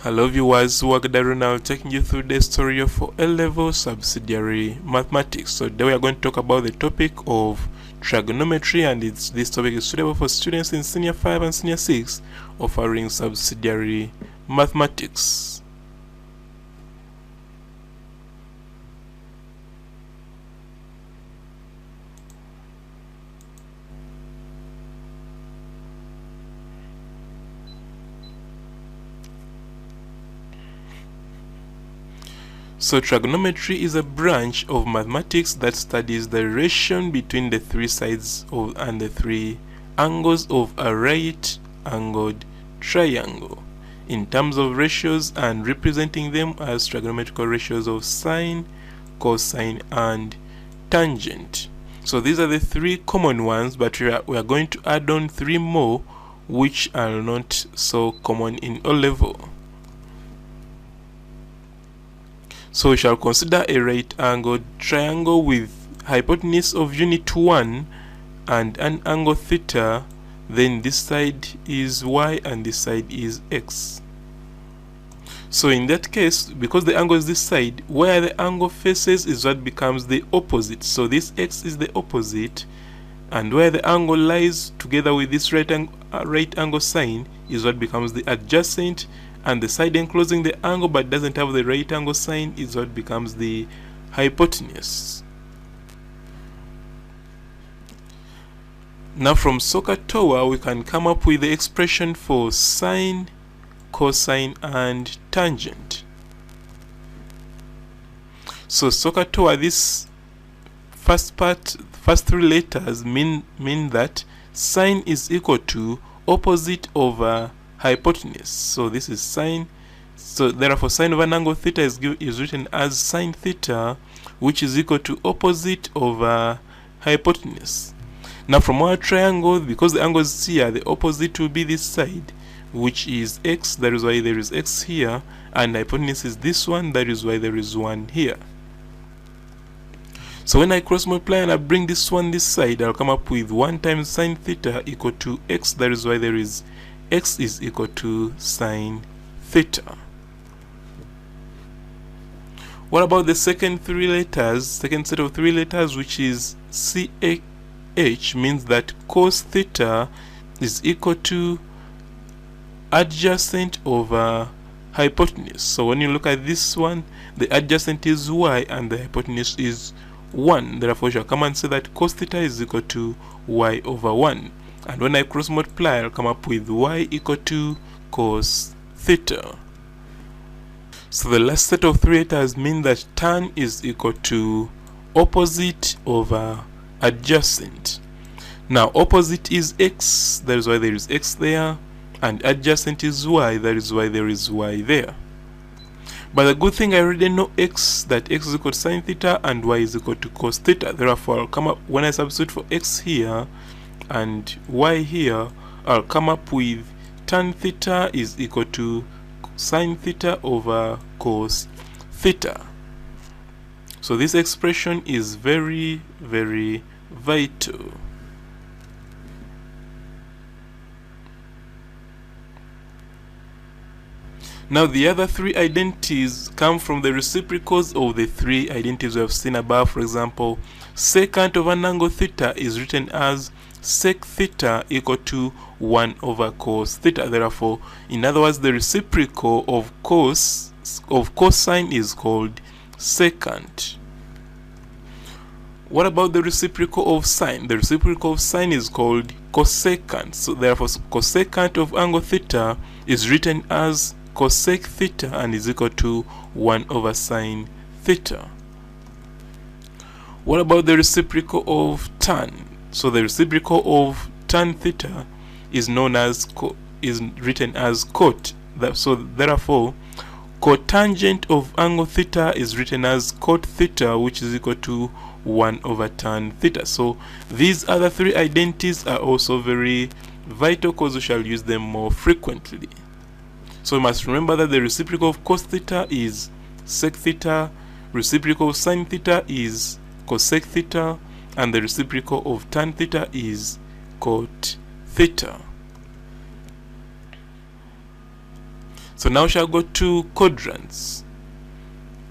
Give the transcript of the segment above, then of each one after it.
Hello viewers, Wagdaru now taking you through the story of A-level subsidiary mathematics. So today we are going to talk about the topic of trigonometry, and this topic is suitable for students in senior 5 and senior 6 offering subsidiary mathematics. So trigonometry is a branch of mathematics that studies the relation between the three sides and the three angles of a right-angled triangle in terms of ratios, and representing them as trigonometrical ratios of sine, cosine, and tangent. So these are the three common ones, but we are going to add on three more which are not so common in O-level. So we shall consider a right-angled triangle with hypotenuse of unit 1 and an angle theta. Then this side is y and this side is x. So in that case, because the angle is this side, where the angle faces is what becomes the opposite. So this x is the opposite, and where the angle lies together with this right angle sign is what becomes the adjacent, and the side enclosing the angle but doesn't have the right angle sign is what becomes the hypotenuse. Now from SOHCAHTOA we can come up with the expression for sine, cosine, and tangent. So SOHCAHTOA, this first three letters mean that sine is equal to opposite over hypotenuse. So this is sine. So therefore sine of an angle theta is written as sine theta, which is equal to opposite over hypotenuse. Now from our triangle, because the angle is here, the opposite will be this side, which is x. That is why there is x here, and hypotenuse is this one. That is why there is 1 here. So when I cross multiply and I bring this one this side, I'll come up with 1 times sine theta equal to x. That is why there is x is equal to sine theta. What about the second set of three letters, which is CH, means that cos theta is equal to adjacent over hypotenuse. So when you look at this one, the adjacent is y and the hypotenuse is 1. Therefore, you shall come and say that cos theta is equal to y over 1. And when I cross multiply, I'll come up with y equal to cos theta. So the last set of three letters mean that tan is equal to opposite over adjacent. Now opposite is x, that is why there is x there, and adjacent is y, that is why there is y there. But the good thing, I already know x, that x is equal to sine theta and y is equal to cos theta. Therefore I'll come up, when I substitute for x here and y here, I'll come up with tan theta is equal to sine theta over cos theta. So this expression is very, very vital. Now the other three identities come from the reciprocals of the three identities we have seen above. For example, secant of an angle theta is written as sec theta equal to 1 over cos theta. Therefore, in other words, the reciprocal of cosine is called secant. What about the reciprocal of sine? The reciprocal of sine is called cosecant. So therefore, cosecant of angle theta is written as cosec theta and is equal to 1 over sine theta. What about the reciprocal of tan? So the reciprocal of tan theta is known as written as cot. So therefore, cotangent of angle theta is written as cot theta, which is equal to 1 over tan theta. So these other three identities are also very vital because we shall use them more frequently. So we must remember that the reciprocal of cos theta is sec theta, reciprocal of sine theta is cosec theta, and the reciprocal of tan theta is cot theta. So now we shall go to quadrants.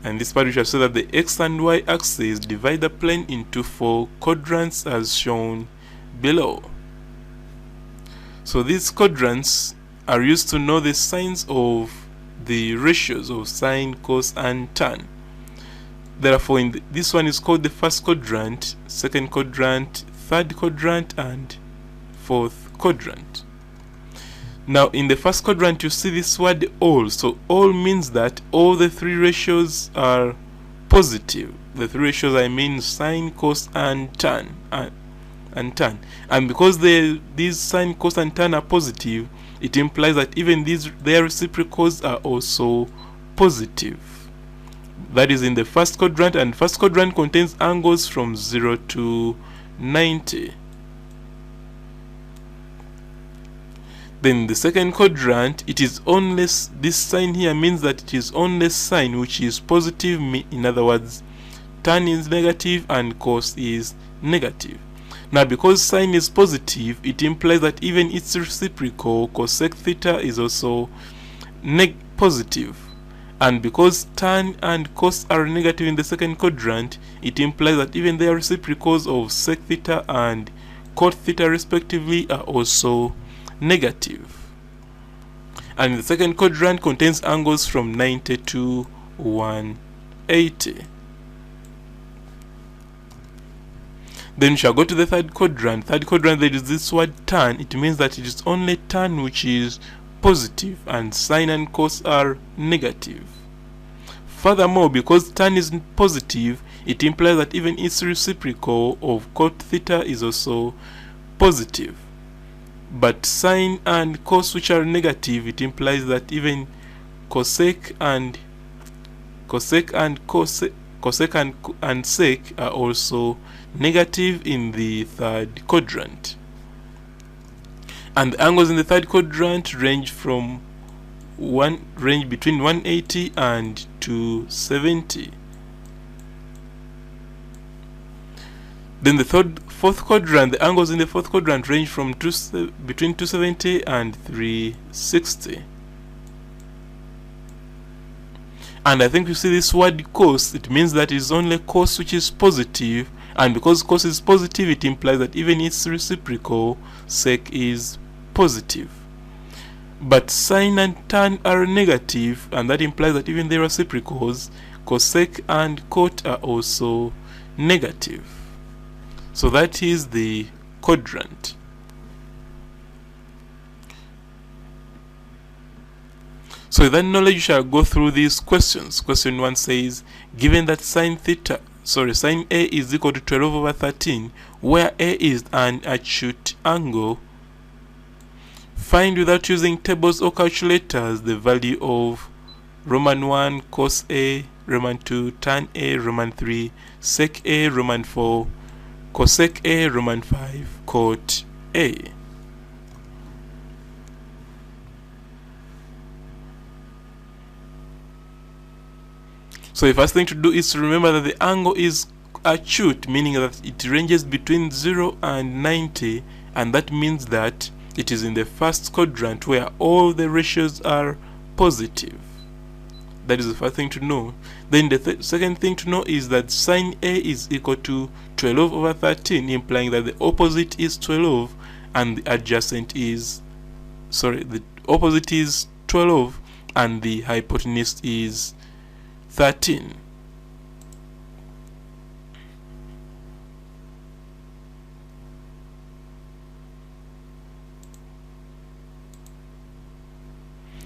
And this part we shall say that the x and y axis divide the plane into 4 quadrants as shown below. So these quadrants are used to know the signs of the ratios of sine, cos, and tan. Therefore, this one is called the first quadrant, second quadrant, third quadrant, and fourth quadrant. Now, in the first quadrant, you see this word all. So, all means that all the 3 ratios are positive. The 3 ratios I mean sine, cos, and tan. And because these sine, cos, and tan are positive, it implies that even their reciprocals are also positive. That is in the first quadrant, and first quadrant contains angles from 0 to 90. Then the second quadrant, it is only this sign here means that it is only sine which is positive. In other words, tan is negative and cos is negative. Now, because sine is positive, it implies that even its reciprocal cosec theta is also positive. And because tan and cos are negative in the second quadrant, it implies that even their reciprocals of sec theta and cot theta respectively are also negative. And the second quadrant contains angles from 90 to 180. Then we shall go to the third quadrant. Third quadrant, there is this word tan. It means that it is only tan which is positive and sine and cos are negative. Furthermore, because tan is positive, it implies that even its reciprocal of cot theta is also positive. But sine and cos which are negative, it implies that even cosec and sec are also negative in the third quadrant. And the angles in the third quadrant range between 180 and 270. Then the fourth quadrant, the angles in the fourth quadrant range from between 270 and 360. And I think you see this word cos, it means that it is only cos which is positive, and because cos is positive, it implies that even its reciprocal sec is positive. But sine and tan are negative, and that implies that even their reciprocals, cosec and cot, are also negative. So that is the quadrant. So with that knowledge, you shall go through these questions. Question 1 says, given that sine A is equal to 12 over 13, where A is an acute angle, find without using tables or calculators the value of Roman 1 cos A, Roman 2 tan A, Roman 3 sec A, Roman 4 cosec A, Roman 5 cot A. So the first thing to do is to remember that the angle is acute, meaning that it ranges between 0 and 90, and that means that it is in the first quadrant where all the ratios are positive. That is the first thing to know. Then the second thing to know is that sine A is equal to 12 over 13, implying that the opposite is 12 and the adjacent is, the opposite is 12 and the hypotenuse is 13.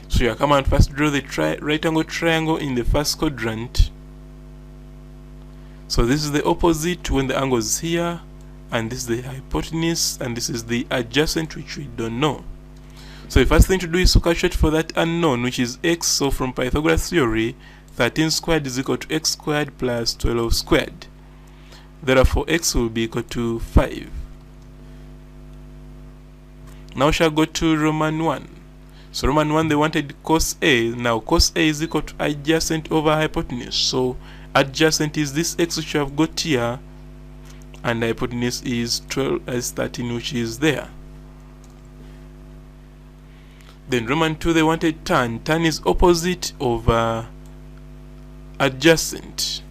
So you come and first draw the right angle triangle in the first quadrant. So this is the opposite when the angle is here, and this is the hypotenuse, and this is the adjacent, which we don't know. So the first thing to do is to calculate for that unknown, which is x. So from Pythagoras theory, 13 squared is equal to x squared plus 12 squared. Therefore, x will be equal to 5. Now we shall go to Roman 1. So Roman 1, they wanted cos A. Now cos A is equal to adjacent over hypotenuse. So adjacent is this x which you have got here, and hypotenuse is 13, which is there. Then Roman 2, they wanted tan. Tan is opposite over adjacent.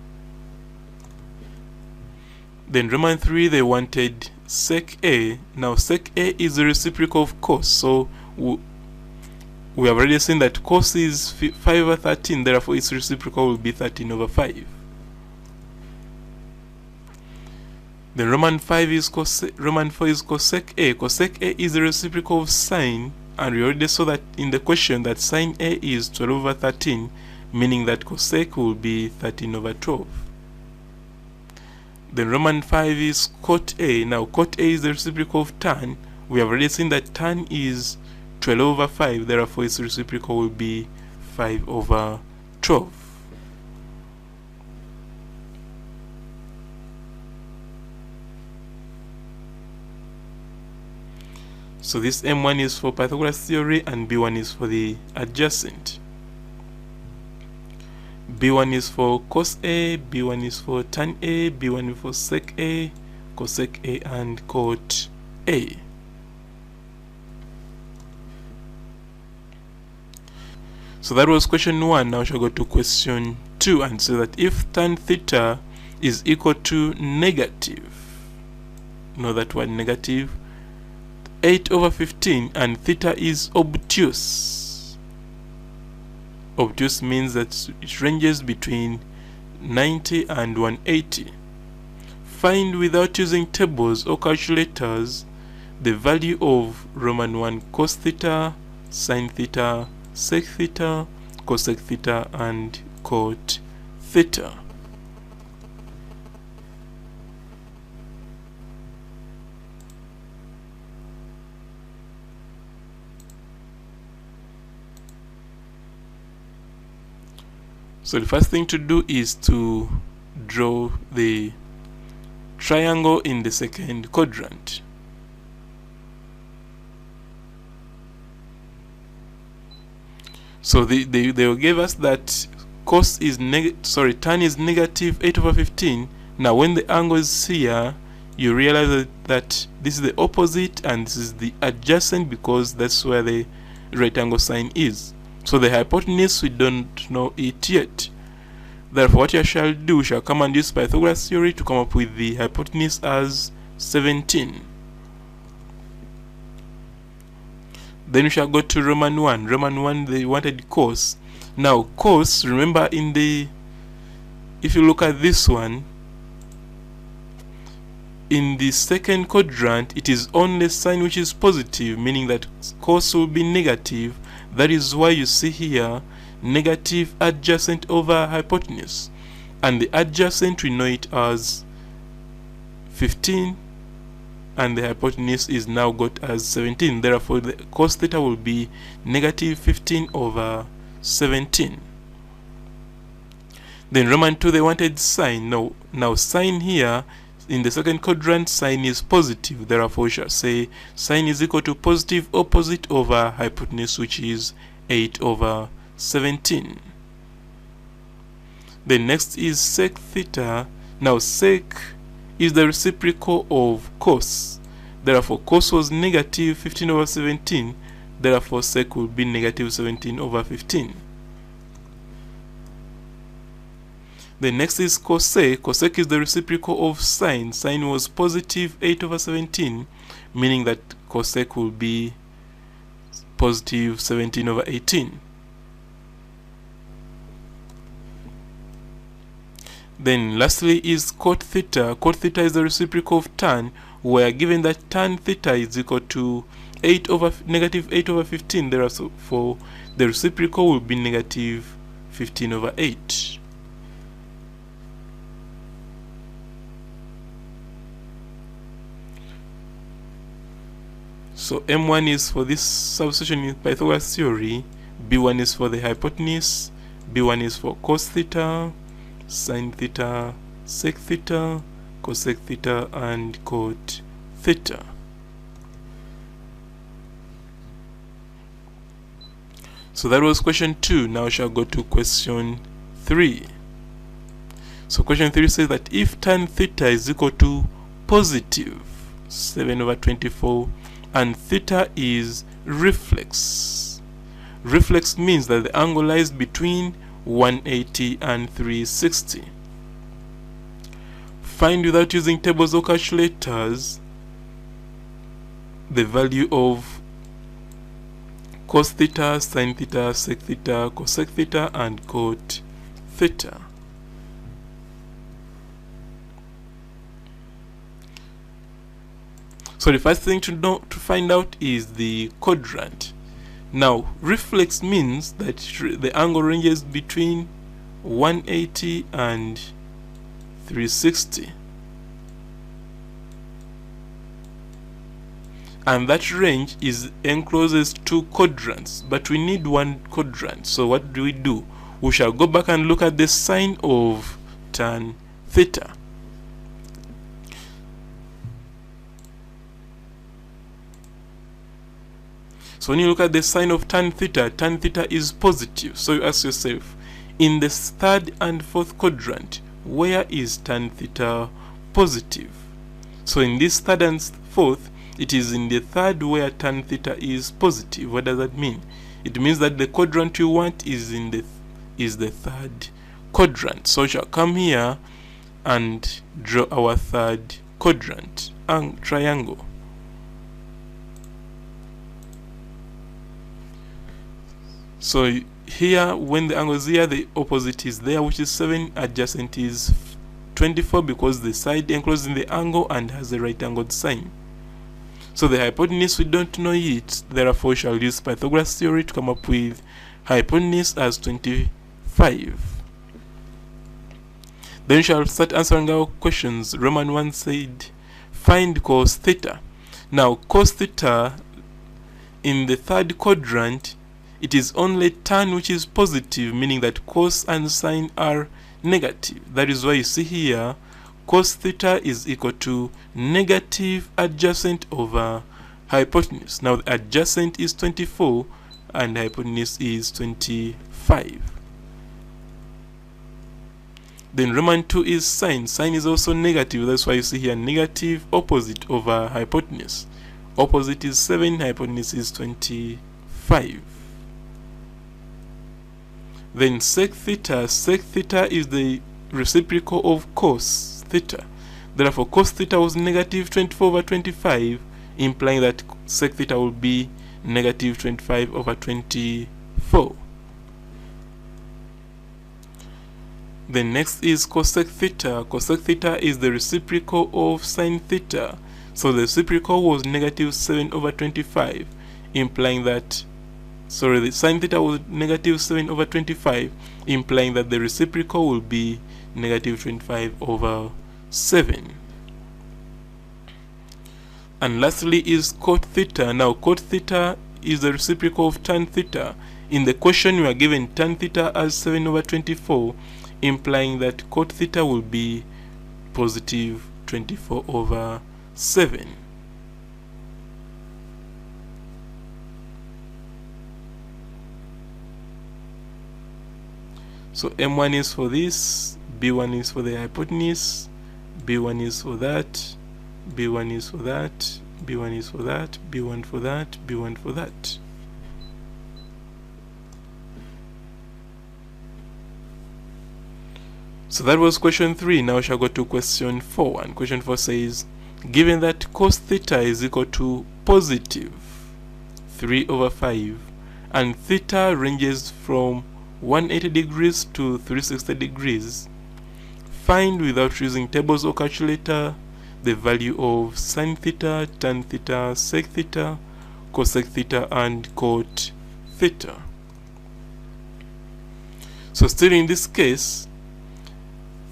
Then Roman 3, they wanted sec A. Now sec A is the reciprocal of cos, so we have already seen that cos is 5 over 13, therefore its reciprocal will be 13 over 5. Then Roman 5 is Roman 4 is cosec A. Cosec A is the reciprocal of sine, and we already saw that in the question that sine A is 12 over 13, meaning that cosec will be 13 over 12. Then Roman 5 is cot A. Now cot A is the reciprocal of tan. We have already seen that tan is 12 over 5, therefore its reciprocal will be 5 over 12. So this M1 is for Pythagoras theory and B1 is for the adjacent. B1 is for cos A, B1 is for tan A, B1 is for sec A, cosec A, and cot A. So that was question 1. Now we shall go to question 2 and say that if tan theta is equal to negative, know that word negative, 8 over 15 and theta is obtuse. Obtuse means that it ranges between 90 and 180. Find without using tables or calculators the value of Roman 1 cos theta, sin theta, sec theta, cosec theta, and cot theta. So the first thing to do is to draw the triangle in the second quadrant. So they gave us that tan is negative 8 over 15. Now when the angle is here, you realize that this is the opposite and this is the adjacent, because that's where the right angle sign is. So the hypotenuse, we don't know it yet. Therefore what you shall do, we shall come and use Pythagoras theory to come up with the hypotenuse as 17. Then we shall go to Roman 1. Roman 1, they wanted cos. Now cos, remember if you look at this one, in the second quadrant, it is only sign which is positive, meaning that cos will be negative. That is why you see here negative adjacent over hypotenuse. And the adjacent, we know it as 15. And the hypotenuse is now got as 17. Therefore, the cos theta will be negative 15 over 17. Then Roman 2, they wanted sine. Now sine here, in the second quadrant, sine is positive. Therefore, we shall say sine is equal to positive opposite over hypotenuse, which is 8 over 17. Then next is sec theta. Now sec is the reciprocal of cos. Therefore, cos was negative 15 over 17. Therefore, sec will be negative 17 over 15. The next is cosec. Cosec is the reciprocal of sine. Sine was positive 8 over 17, meaning that cosec will be positive 17 over 18. Then lastly is cot theta. Cot theta is the reciprocal of tan. We are given that tan theta is equal to negative 8 over 15. Therefore, the reciprocal will be negative 15 over 8. So M1 is for this substitution in Pythagoras theory, B1 is for the hypotenuse, B1 is for cos theta, sin theta, sec theta, cosec theta, and cot theta. So that was question 2. Now we shall go to question 3. So question 3 says that if tan theta is equal to positive 7 over 24 and theta is reflex, Reflex means that the angle lies between 180 and 360. Find, without using tables or calculators, the value of cos theta, sin theta, sec theta, cosec theta, and cot theta. So the first thing to find out is the quadrant. Now, reflex means that the angle ranges between 180 and 360. And that range encloses two quadrants, but we need one quadrant. So what do? We shall go back and look at the sign of tan theta. So when you look at the sign of tan theta is positive. So you ask yourself, in the third and fourth quadrant, where is tan theta positive? So in this third and fourth, it is in the third where tan theta is positive. What does that mean? It means that the quadrant you want is the third quadrant. So we shall come here and draw our third quadrant and triangle. So here, when the angle is here, the opposite is there, which is 7. Adjacent is 24 because the side enclosed in the angle and has a right angled sign. So the hypotenuse, we don't know it, therefore we shall use Pythagoras theory to come up with hypotenuse as 25. Then we shall start answering our questions. Roman 1 said, find cos theta. Now cos theta, in the third quadrant, it is only tan which is positive, meaning that cos and sine are negative. That is why you see here cos theta is equal to negative adjacent over hypotenuse. Now the adjacent is 24 and hypotenuse is 25. Then Roman 2 is sine. Sine is also negative. That's why you see here negative opposite over hypotenuse. Opposite is 7, hypotenuse is 25. Then sec theta is the reciprocal of cos theta. Therefore cos theta was negative 24 over 25, implying that sec theta will be negative 25 over 24. Then next is cosec theta. Cosec theta is the reciprocal of sin theta. So the reciprocal was negative 7 over 25, implying that the sin theta was negative 7 over 25, implying that the reciprocal will be negative 25 over 7. And lastly is cot theta. Now cot theta is the reciprocal of tan theta. In the question we are given tan theta as 7 over 24, implying that cot theta will be positive 24 over 7. So M1 is for this, B1 is for the hypotenuse, B1 is for that, B1 is for that, B1 is for that, B1 for that, B1 for that. So that was question 3. Now we shall go to question 4. And question 4 says, given that cos theta is equal to positive 3 over 5 and theta ranges from 180 degrees to 360 degrees, find, without using tables or calculator, the value of sin theta, tan theta, sec theta, cosec theta, and cot theta. So still in this case,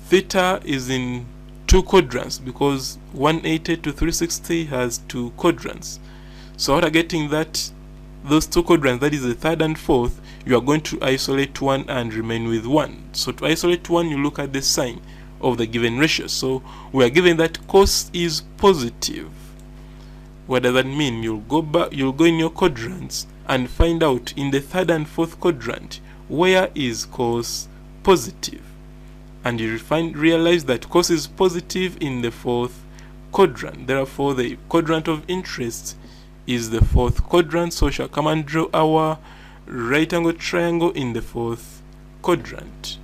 theta is in two quadrants because 180 to 360 has two quadrants. So after getting that, those two quadrants, that is the third and fourth, you are going to isolate one and remain with one. So to isolate one, you look at the sign of the given ratio. So we are given that cos is positive. What does that mean? You'll go in your quadrants and find out in the third and fourth quadrant where is cos positive, and you realize that cos is positive in the fourth quadrant. Therefore the quadrant of interest is the fourth quadrant. So we shall come and draw our right angle triangle in the fourth quadrant.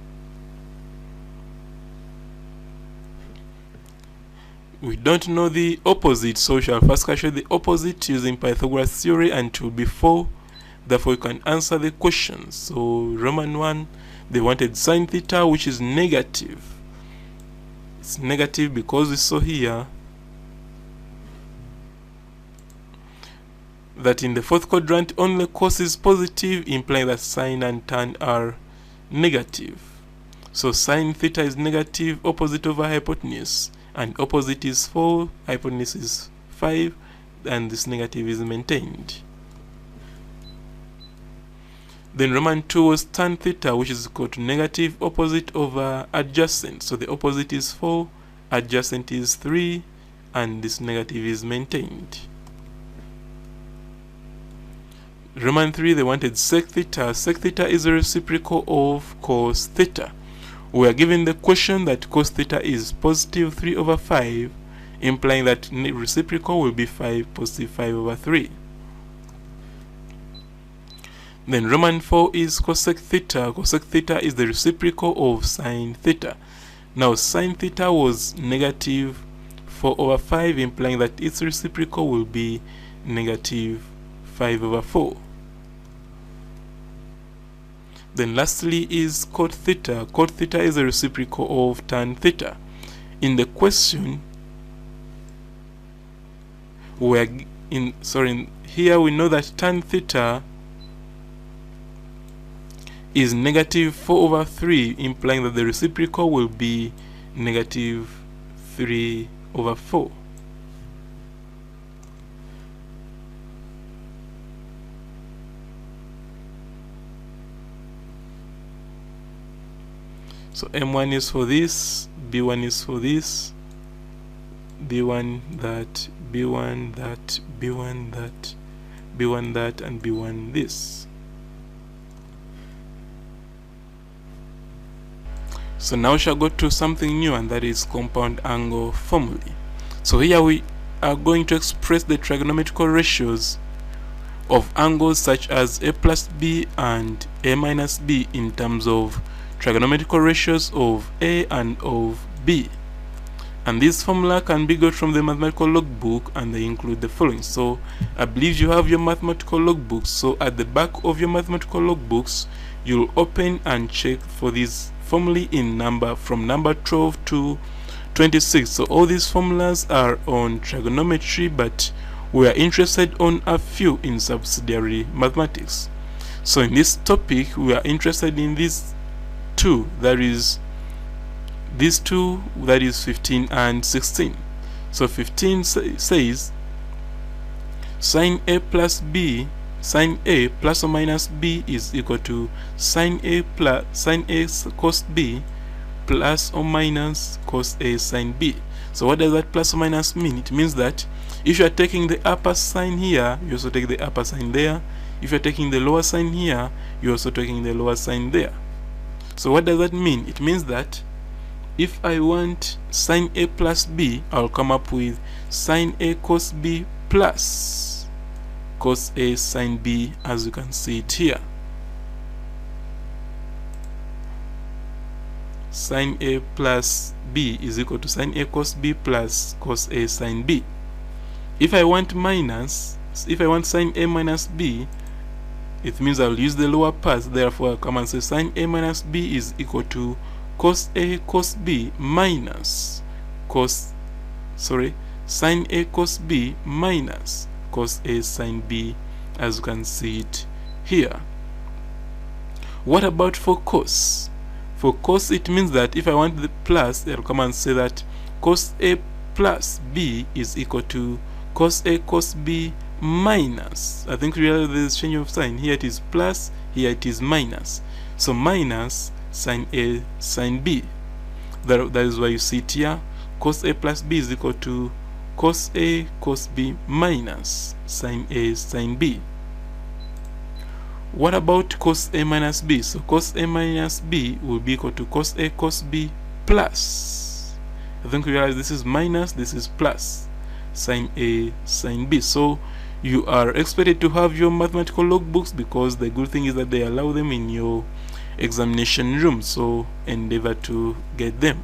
We don't know the opposite, so we shall first calculate the opposite using Pythagoras theory, and it will be 4. Therefore, you can answer the question. So, Roman 1, they wanted sine theta, which is negative. It's negative because we saw here that in the fourth quadrant only cos is positive, implying that sine and tan are negative. So, sine theta is negative, opposite over hypotenuse. And opposite is 4, hypotenuse is 5, and this negative is maintained. Then Roman 2 was tan theta, which is equal to negative opposite over adjacent. So the opposite is 4, adjacent is 3, and this negative is maintained. Roman 3, they wanted sec theta. Sec theta is a reciprocal of cos theta. We are given the question that cos theta is positive 3 over 5, implying that reciprocal will be 5, positive 5 over 3. Then Roman 4 is cosec theta. Cosec theta is the reciprocal of sine theta. Now sine theta was negative 4 over 5, implying that its reciprocal will be negative 5 over 4. Then lastly is cot theta. Cot theta is a reciprocal of tan theta. In the question, here we know that tan theta is negative 4 over 3, implying that the reciprocal will be negative 3 over 4. So M1 is for this, B1 is for this, B1 that, B1 that, B1 that, B1 that, and B1 this. So now we shall go to something new, and that is compound angle formulae. So here we are going to express the trigonometrical ratios of angles such as a plus b and a minus b in terms of trigonometrical ratios of a and of b. And this formula can be got from the mathematical logbook, and they include the following. So I believe you have your mathematical logbooks. So at the back of your mathematical logbooks, you'll open and check for these formulae in number from number 12 to 26. So all these formulas are on trigonometry, but we are interested on a few in subsidiary mathematics. So in this topic, we are interested in these two, that is these two, that is 15 and 16. So 15 says sine a plus b, sine a plus or minus b is equal to sine a plus sine a cos b plus or minus cos a sine b. So what does that plus or minus mean? It means that if you are taking the upper sign here, you also take the upper sign there. If you are taking the lower sign here, you also taking the lower sign there. So what does that mean? It means that if I want sine a plus b, I'll come up with sine a cos b plus cos a sine b, as you can see it here. Sine a plus b is equal to sine a cos b plus cos a sine b. If I want sine a minus b, it means I'll use the lower part. Therefore, I'll come and say sine a minus b is equal to cos a cos b minus sine a cos b minus cos a sine b, as you can see it here. What about for cos? For cos, it means that if I want the plus, I'll come and say that cos a plus b is equal to cos a cos b minus, I think really there's change of sign. Here it is plus, here it is minus. So minus sine a sine b. That is why you see it here. Cos a plus b is equal to cos a cos b minus sine a sine b. What about cos a minus b? So cos a minus b will be equal to cos a cos b plus, I think we realize this is minus, this is plus, sine a sine b. So You are expected to have your mathematical logbooks, because the good thing is that they allow them in your examination room, so endeavor to get them.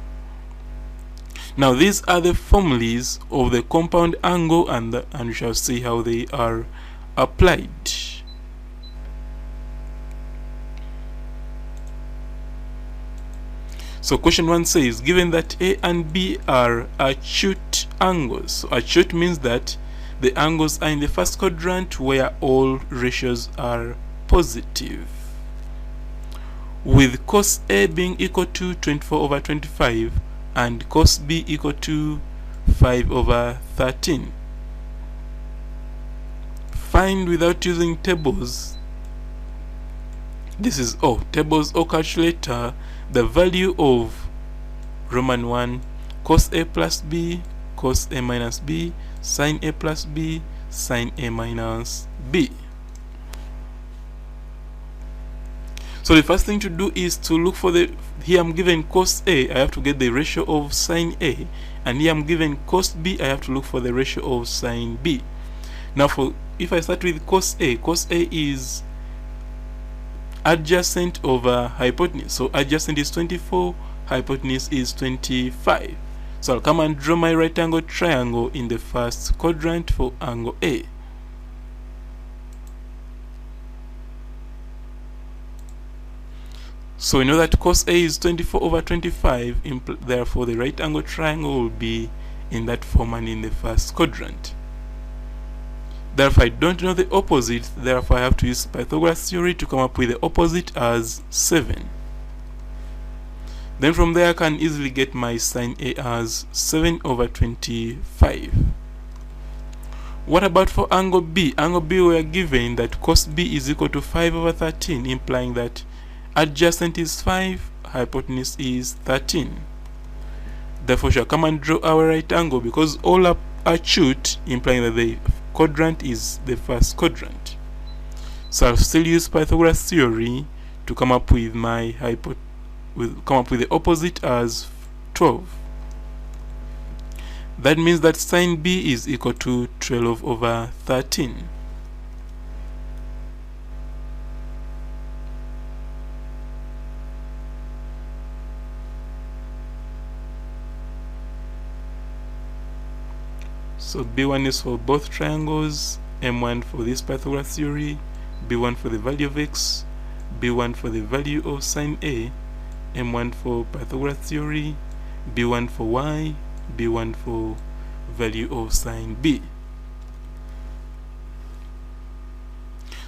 Now these are the formulas of the compound angle, and we shall see how they are applied. So question 1 says, given that A and B are acute angles. So acute means that the angles are in the first quadrant where all ratios are positive, with cos A being equal to 24/25 and cos B equal to 5/13. Find, without using tables, this is tables or calculator, the value of Roman 1 cos A plus B, cos A minus B, sin A plus B, sin A minus B. So the first thing to do is to look for here I'm given cos A, I have to get the ratio of sin A, and here I'm given cos B, I have to look for the ratio of sin B. Now if I start with cos A is adjacent over hypotenuse. So adjacent is 24, hypotenuse is 25. So I'll come and draw my right angle triangle in the first quadrant for angle A. So we know that cos A is 24/25, therefore the right angle triangle will be in that form and in the first quadrant. Therefore I don't know the opposite, therefore I have to use Pythagoras theory to come up with the opposite as 7. Then from there I can easily get my sin A as 7/25. What about for angle B? Angle B, we are given that cos B is equal to 5/13, implying that adjacent is 5, hypotenuse is 13. Therefore we shall come and draw our right angle, because all are acute, implying that the quadrant is the first quadrant. So I'll still use Pythagoras theory to come up with my the opposite as 12. That means that sin B is equal to 12/13. So B1 is for both triangles, M1 for this Pythagoras theory, B1 for the value of X, B1 for the value of sin A, M1 for Pythagoras theory, B1 for Y, B1 for value of sin B.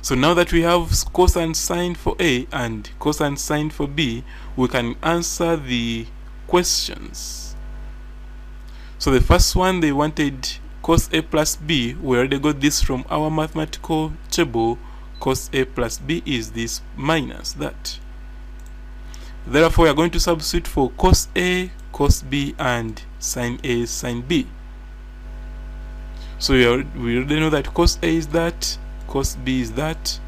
So now that we have cos and sine for A and cos and sine for B, we can answer the questions. So the first one, they wanted cos A plus B. We already got this from our mathematical table. Cos A plus B is this minus that. Therefore we are going to substitute for cos A, cos B, and sin A, sin B. So we already know that cos A is that, cos B is that,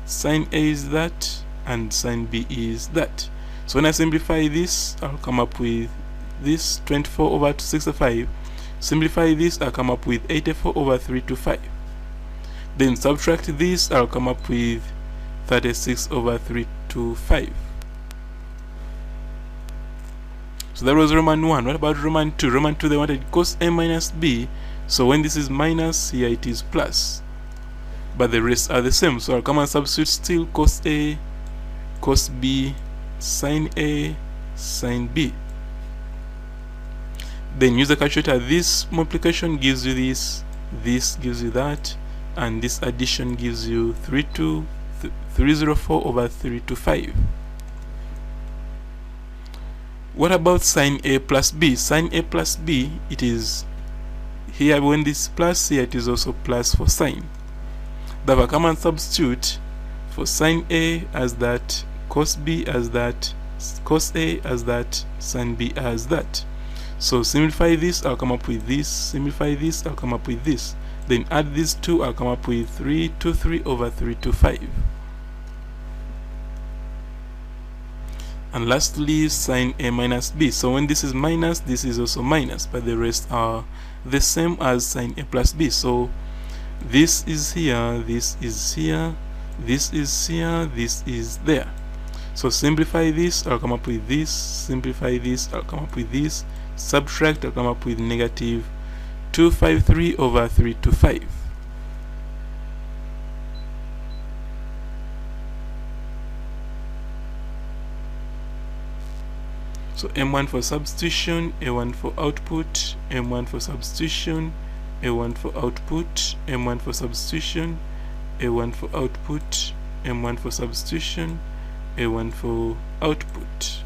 sin A is that, and sin B is that. So when I simplify this, I'll come up with this 24/65. Simplify this, I'll come up with 84/325. Then subtract this, I'll come up with 36/325. So that was Roman 1. What about Roman 2? Roman 2, they wanted cos A minus B. So when this is minus, here it is plus. But the rest are the same. So I'll come and substitute still cos A, cos B, sin A, sin B. Then use the calculator. This multiplication gives you this gives you that, and this addition gives you 304/325. What about sin A plus B? Sin A plus B, it is here when this plus, here it is also plus for sin. Therefore come and substitute for sin A as that, cos B as that, cos A as that, sin B as that. So simplify this, I'll come up with this. Simplify this, I'll come up with this. Then add these two, I'll come up with 323/325. And lastly, sin A minus B. So when this is minus, this is also minus, but the rest are the same as sin A plus B. So This is here, this is here, this is here, this is there. So simplify this, I'll come up with this. Simplify this, I'll come up with this. Subtract, I'll come up with negative 253 over 325. So M1 for substitution, A1 for output, M1 for substitution, A1 for output, M1 for substitution, A1 for output, M1 for substitution, A1 for output.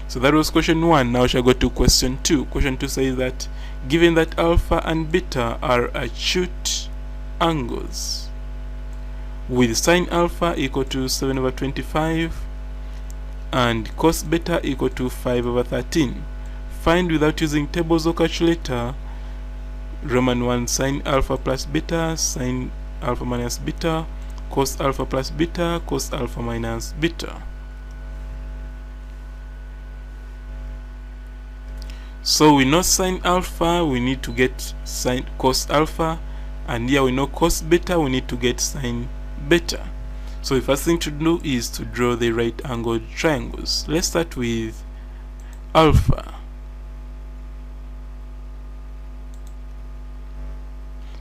So that was question 1. Now we shall go to question 2. Question 2 says that given that alpha and beta are acute angles with sine alpha equal to 7 over 25 and cos beta equal to 5 over 13, find without using tables or calculator Roman 1 sine alpha plus beta, sine alpha minus beta, cos alpha plus beta, cos alpha minus beta. So we know sine alpha, we need to get sine cos alpha, and here we know cos beta, we need to get sine beta. So the first thing to do is to draw the right angled triangles. Let's start with alpha.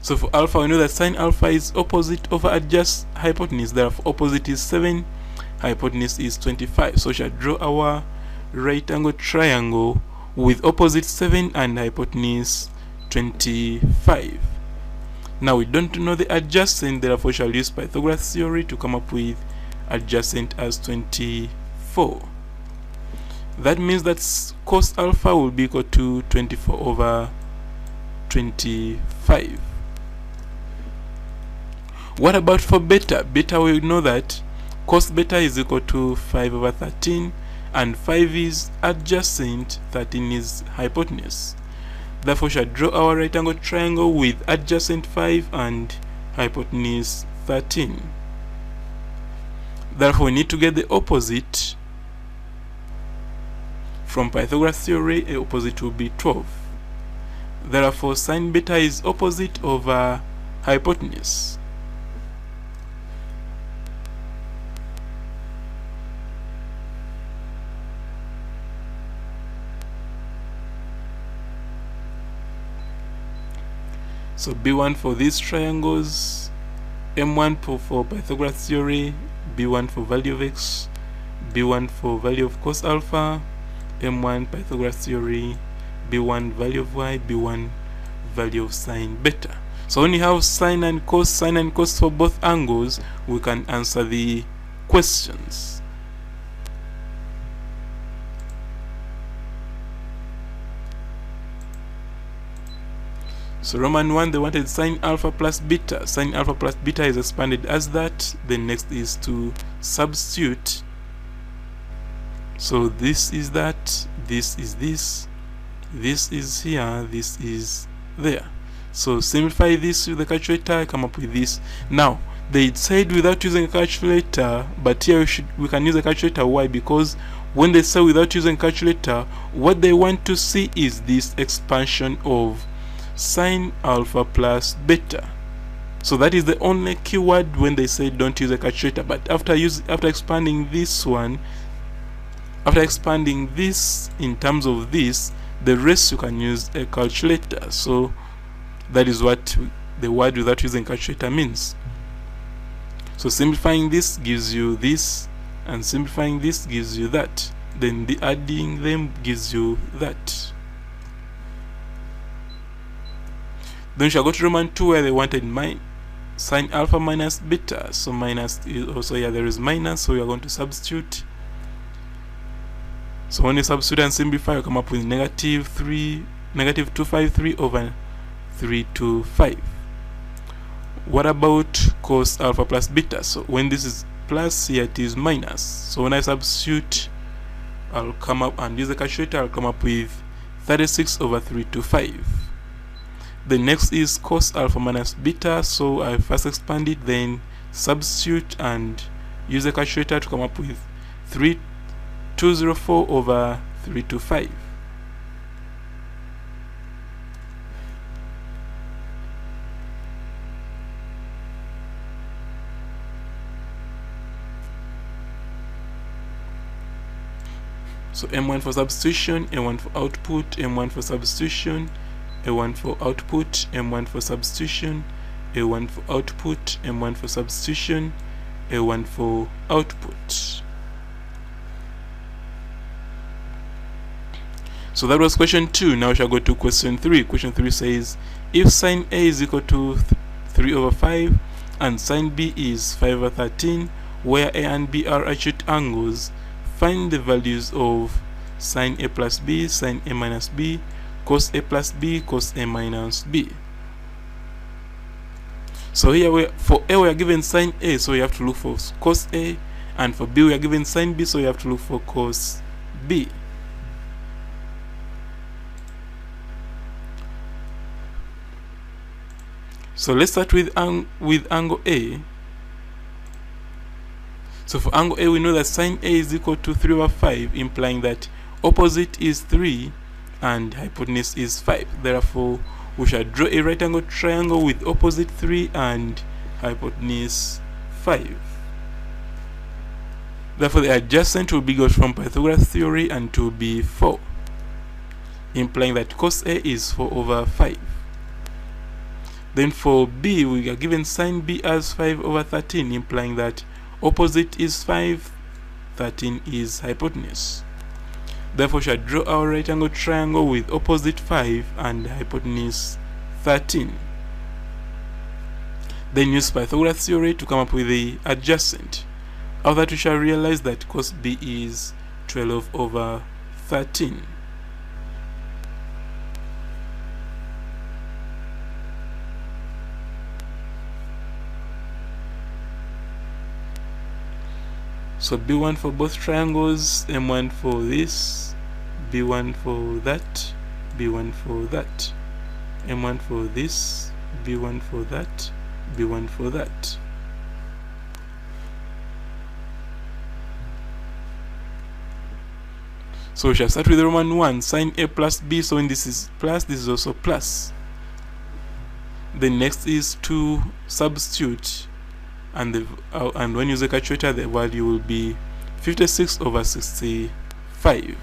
So for alpha, we know that sine alpha is opposite over adjacent hypotenuse. Therefore, opposite is 7, hypotenuse is 25. So we shall draw our right angled triangle with opposite 7 and hypotenuse 25. Now we don't know the adjacent, therefore we shall use Pythagoras theory to come up with adjacent as 24. That means that cos alpha will be equal to 24 over 25. What about for beta? Beta, we know that cos beta is equal to 5 over 13, and 5 is adjacent, 13 is hypotenuse. Therefore, we shall draw our right angle triangle with adjacent 5 and hypotenuse 13. Therefore, we need to get the opposite. From Pythagoras theory, the opposite will be 12. Therefore, sine beta is opposite over hypotenuse. So B1 for these triangles, M1 for Pythagoras theory, B1 for value of x, B1 for value of cos alpha, M1 Pythagoras theory, B1 value of y, B1 value of sine beta. So when you have sine and cos for both angles, we can answer the questions. So Roman 1, they wanted sine alpha plus beta. Sine alpha plus beta is expanded as that. Then next is to substitute. So this is that, this is this, this is here, this is there. So simplify this with the calculator, come up with this. Now, they said without using a calculator, but here we can use a calculator. Why? Because when they say without using a calculator, what they want to see is this expansion of sine alpha plus beta. So that is the only keyword when they say don't use a calculator. But after expanding this one, after expanding this in terms of this, the rest you can use a calculator. So that is what the word without using calculator means. So simplifying this gives you this, and simplifying this gives you that. Then the adding them gives you that. Then we shall go to Roman 2 where they wanted sine alpha minus beta. So minus is also here, there is minus, so we are going to substitute. So when you substitute and simplify, you come up with negative 253 over 325. What about cos alpha plus beta? So when this is plus, here it is minus. So when I substitute, I'll come up and use the calculator, I'll come up with 36 over 325. The next is cos alpha minus beta, so I first expand it, then substitute and use the calculator to come up with 3204 over 325. So M1 for substitution, A1 for output, M1 for substitution, A1 for output, M1 for substitution, A1 for output, M1 for substitution, A1 for output. So that was question 2. Now we shall go to question 3. Question 3 says, if sine A is equal to 3 over 5 and sine B is 5 over 13, where A and B are acute angles, find the values of sine A plus B, sine A minus B, cos A plus B, cos A minus B. So here for A we are given sine A, so we have to look for cos A, and for B we are given sine B, so we have to look for cos B. So let's start with angle A. So for angle A, we know that sine A is equal to 3 over 5, implying that opposite is 3 and hypotenuse is 5. Therefore, we shall draw a right angle triangle with opposite 3 and hypotenuse 5. Therefore, the adjacent will be got from Pythagoras theory and to be 4, implying that cos A is 4 over 5. Then for B, we are given sine B as 5 over 13, implying that opposite is 5, 13 is hypotenuse. Therefore, we shall draw our right angle triangle with opposite 5 and hypotenuse 13. Then use Pythagoras theory to come up with the adjacent. After that, we shall realize that cos B is 12 over 13. So B1 for both triangles, M1 for this, B1 for that, B1 for that, M1 for this, B1 for that, B1 for that. So we shall start with Roman 1, sine A plus B, so when this is plus, this is also plus. Then next is to substitute, and when you use a calculator, the value will be 56 over 65.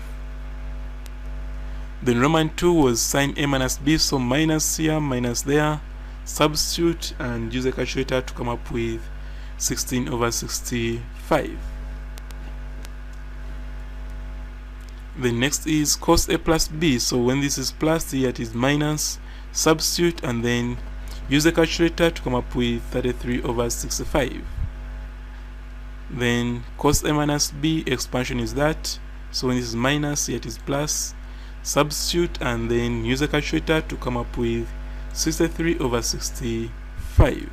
Then Roman 2 was sine A minus B, so minus here, minus there, substitute and use a calculator to come up with 16 over 65. The next is cos A plus B, so when this is plus, here it is minus, substitute and then use the calculator to come up with 33 over 65. Then cos A minus B, expansion is that, so when this is minus, here it is plus, substitute and then use the calculator to come up with 63 over 65.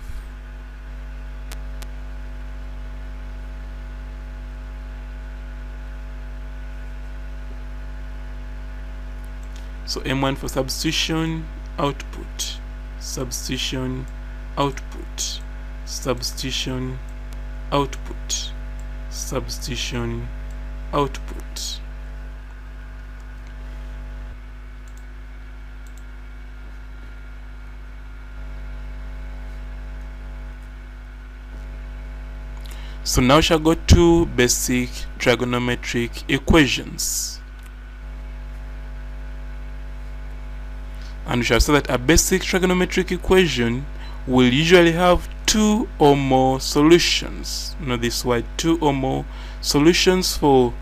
So M1 for substitution, output, substitution, output, substitution, output, substitution, output. So now we shall go to basic trigonometric equations. And we shall say that a basic trigonometric equation will usually have 2 or more solutions. Note this word, 2 or more solutions for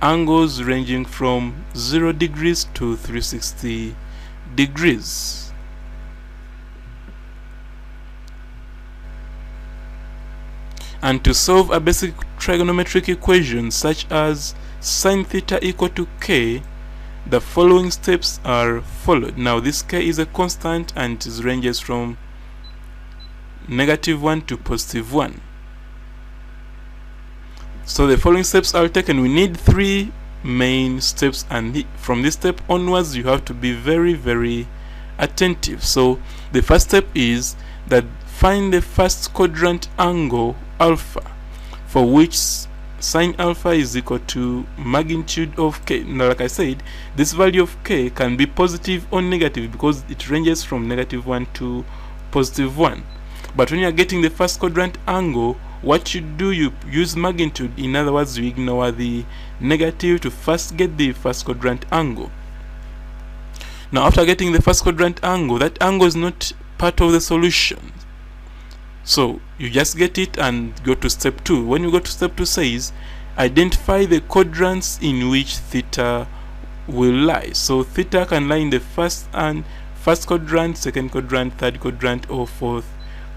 angles ranging from 0 degrees to 360 degrees. And to solve a basic trigonometric equation such as sine theta equal to k, the following steps are followed. Now this k is a constant and it ranges from -1 to +1. So the following steps are taken. We need 3 main steps, and from this step onwards you have to be very, very attentive. So the first step is that find the first quadrant angle alpha, for which sine alpha is equal to magnitude of k. Now, like I said, this value of k can be positive or negative because it ranges from -1 to +1. But when you are getting the first quadrant angle, what you do, you use magnitude. In other words, you ignore the negative to first get the first quadrant angle. Now after getting the first quadrant angle, that angle is not part of the solution, so you just get it and go to step 2. When you go to step 2, says identify the quadrants in which theta will lie. So theta can lie in the first quadrant, second quadrant, third quadrant, or fourth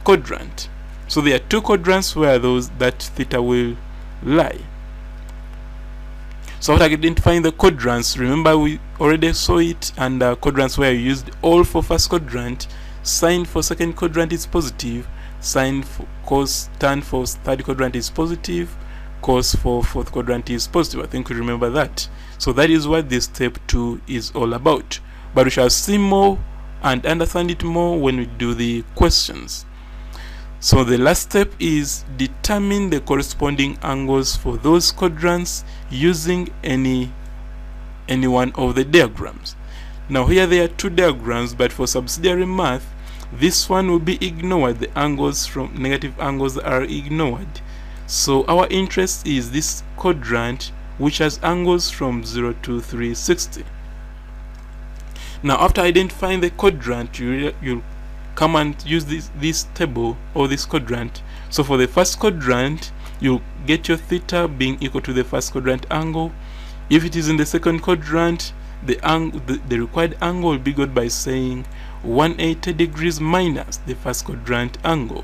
quadrant. So there are 2 quadrants where that theta will lie. So after identifying the quadrants, remember we already saw it under quadrants where you used all for first quadrant, sine for second quadrant is positive, sine for cos, tan for third quadrant is positive, cos for fourth quadrant is positive. I think you remember that. So that is what this step 2 is all about. But we shall see more and understand it more when we do the questions. So the last step is determine the corresponding angles for those quadrants using any one of the diagrams. Now here there are 2 diagrams, but for subsidiary math, this one will be ignored. The angles from negative angles are ignored. So our interest is this quadrant which has angles from 0 to 360. Now after identifying the quadrant, you'll come and use this table or this quadrant. So for the first quadrant, you get your theta being equal to the first quadrant angle. If it is in the second quadrant, the required angle will be got by saying 180 degrees minus the first quadrant angle.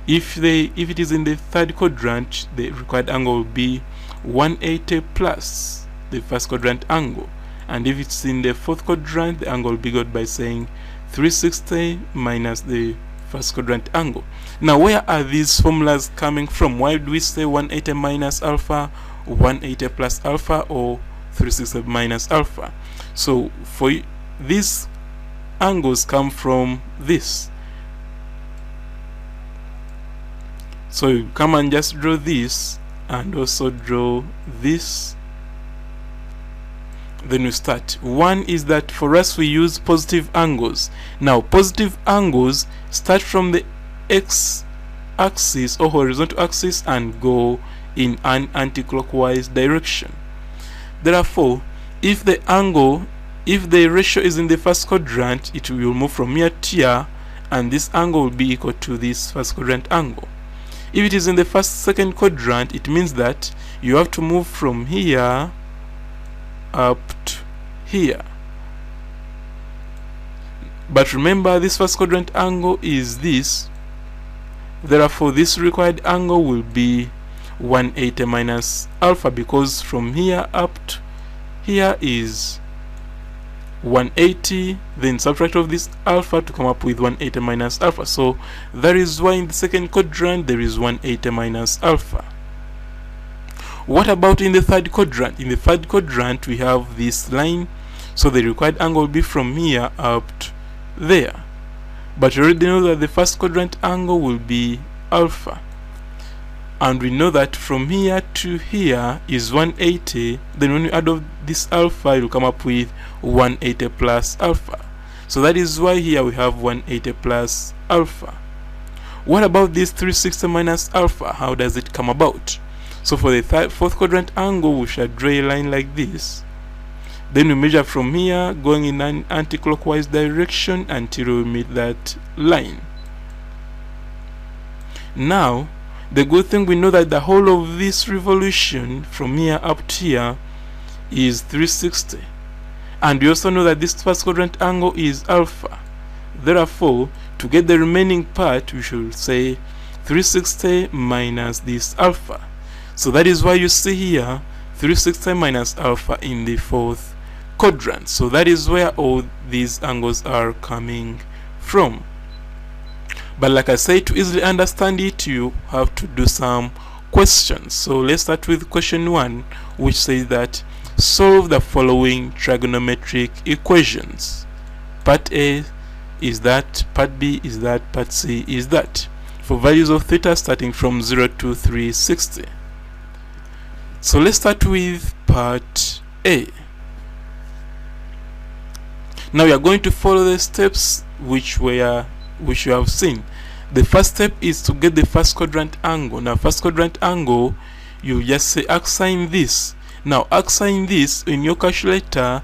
If it is in the third quadrant, the required angle will be 180 plus the first quadrant angle. And if it's in the fourth quadrant, the angle will be got by saying 360 minus the first quadrant angle. Now where are these formulas coming from? Why do we say 180 minus alpha, 180 plus alpha, or 360 minus alpha? So for these angles come from this. So you come and just draw this and also draw this. Then we start. One is that for us we use positive angles. Now positive angles start from the x-axis or horizontal axis and go in an anti-clockwise direction. Therefore, if the ratio is in the first quadrant, it will move from here to here, and this angle will be equal to this first quadrant angle. If it is in the second quadrant, it means that you have to move from here up to here. But remember, this first quadrant angle is this. Therefore, this required angle will be 180 minus alpha, because from here up to here is 180, then subtract off this alpha to come up with 180 minus alpha. So that is why in the second quadrant there is 180 minus alpha. What about in the third quadrant? In the third quadrant we have this line, so the required angle will be from here up to there. But you already know that the first quadrant angle will be alpha, and we know that from here to here is 180. Then when we add up this alpha, it will come up with 180 plus alpha. So that is why here we have 180 plus alpha. What about this 360 minus alpha? How does it come about? So for the fourth quadrant angle, we shall draw a line like this. Then we measure from here, going in an anti-clockwise direction until we meet that line. Now, the good thing, we know that the whole of this revolution from here up to here is 360. And we also know that this first quadrant angle is alpha. Therefore, to get the remaining part, we should say 360 minus this alpha. So that is why you see here 360 minus alpha in the fourth quadrant. So that is where all these angles are coming from. But like I said, to easily understand it, you have to do some questions. So let's start with question 1, which says that solve the following trigonometric equations. Part A is that, part B is that, part C is that, for values of theta starting from 0 to 360. So let's start with part A. Now we are going to follow the steps which you have seen. The first step is to get the first quadrant angle. Now first quadrant angle, you just say assign this. Now assign this in your calculator.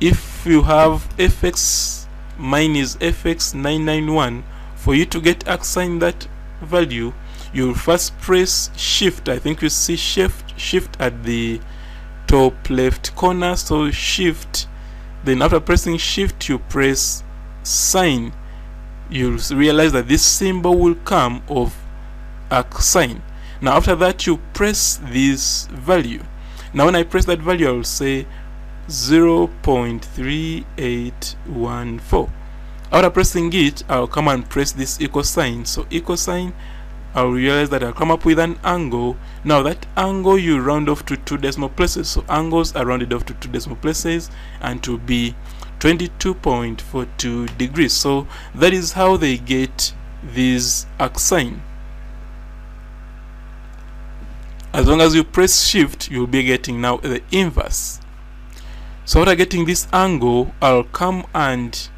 If you have fx, mine is fx991, for you to get assign that value, you'll first press shift. I think you see shift at the top left corner, so shift, then after pressing shift you press sign. You'll realize that this symbol will come of assign. Now after that you press this value. Now when I press that value, I will say 0.3814. After pressing it, I'll come and press this equal sign. So equal sign, I'll realize that I'll come up with an angle. Now that angle you round off to 2 decimal places. So angles are rounded off to 2 decimal places, and to be 22.42 degrees. So that is how they get this assign. As long as you press shift, you'll be getting now the inverse. So after getting this angle, I'll come and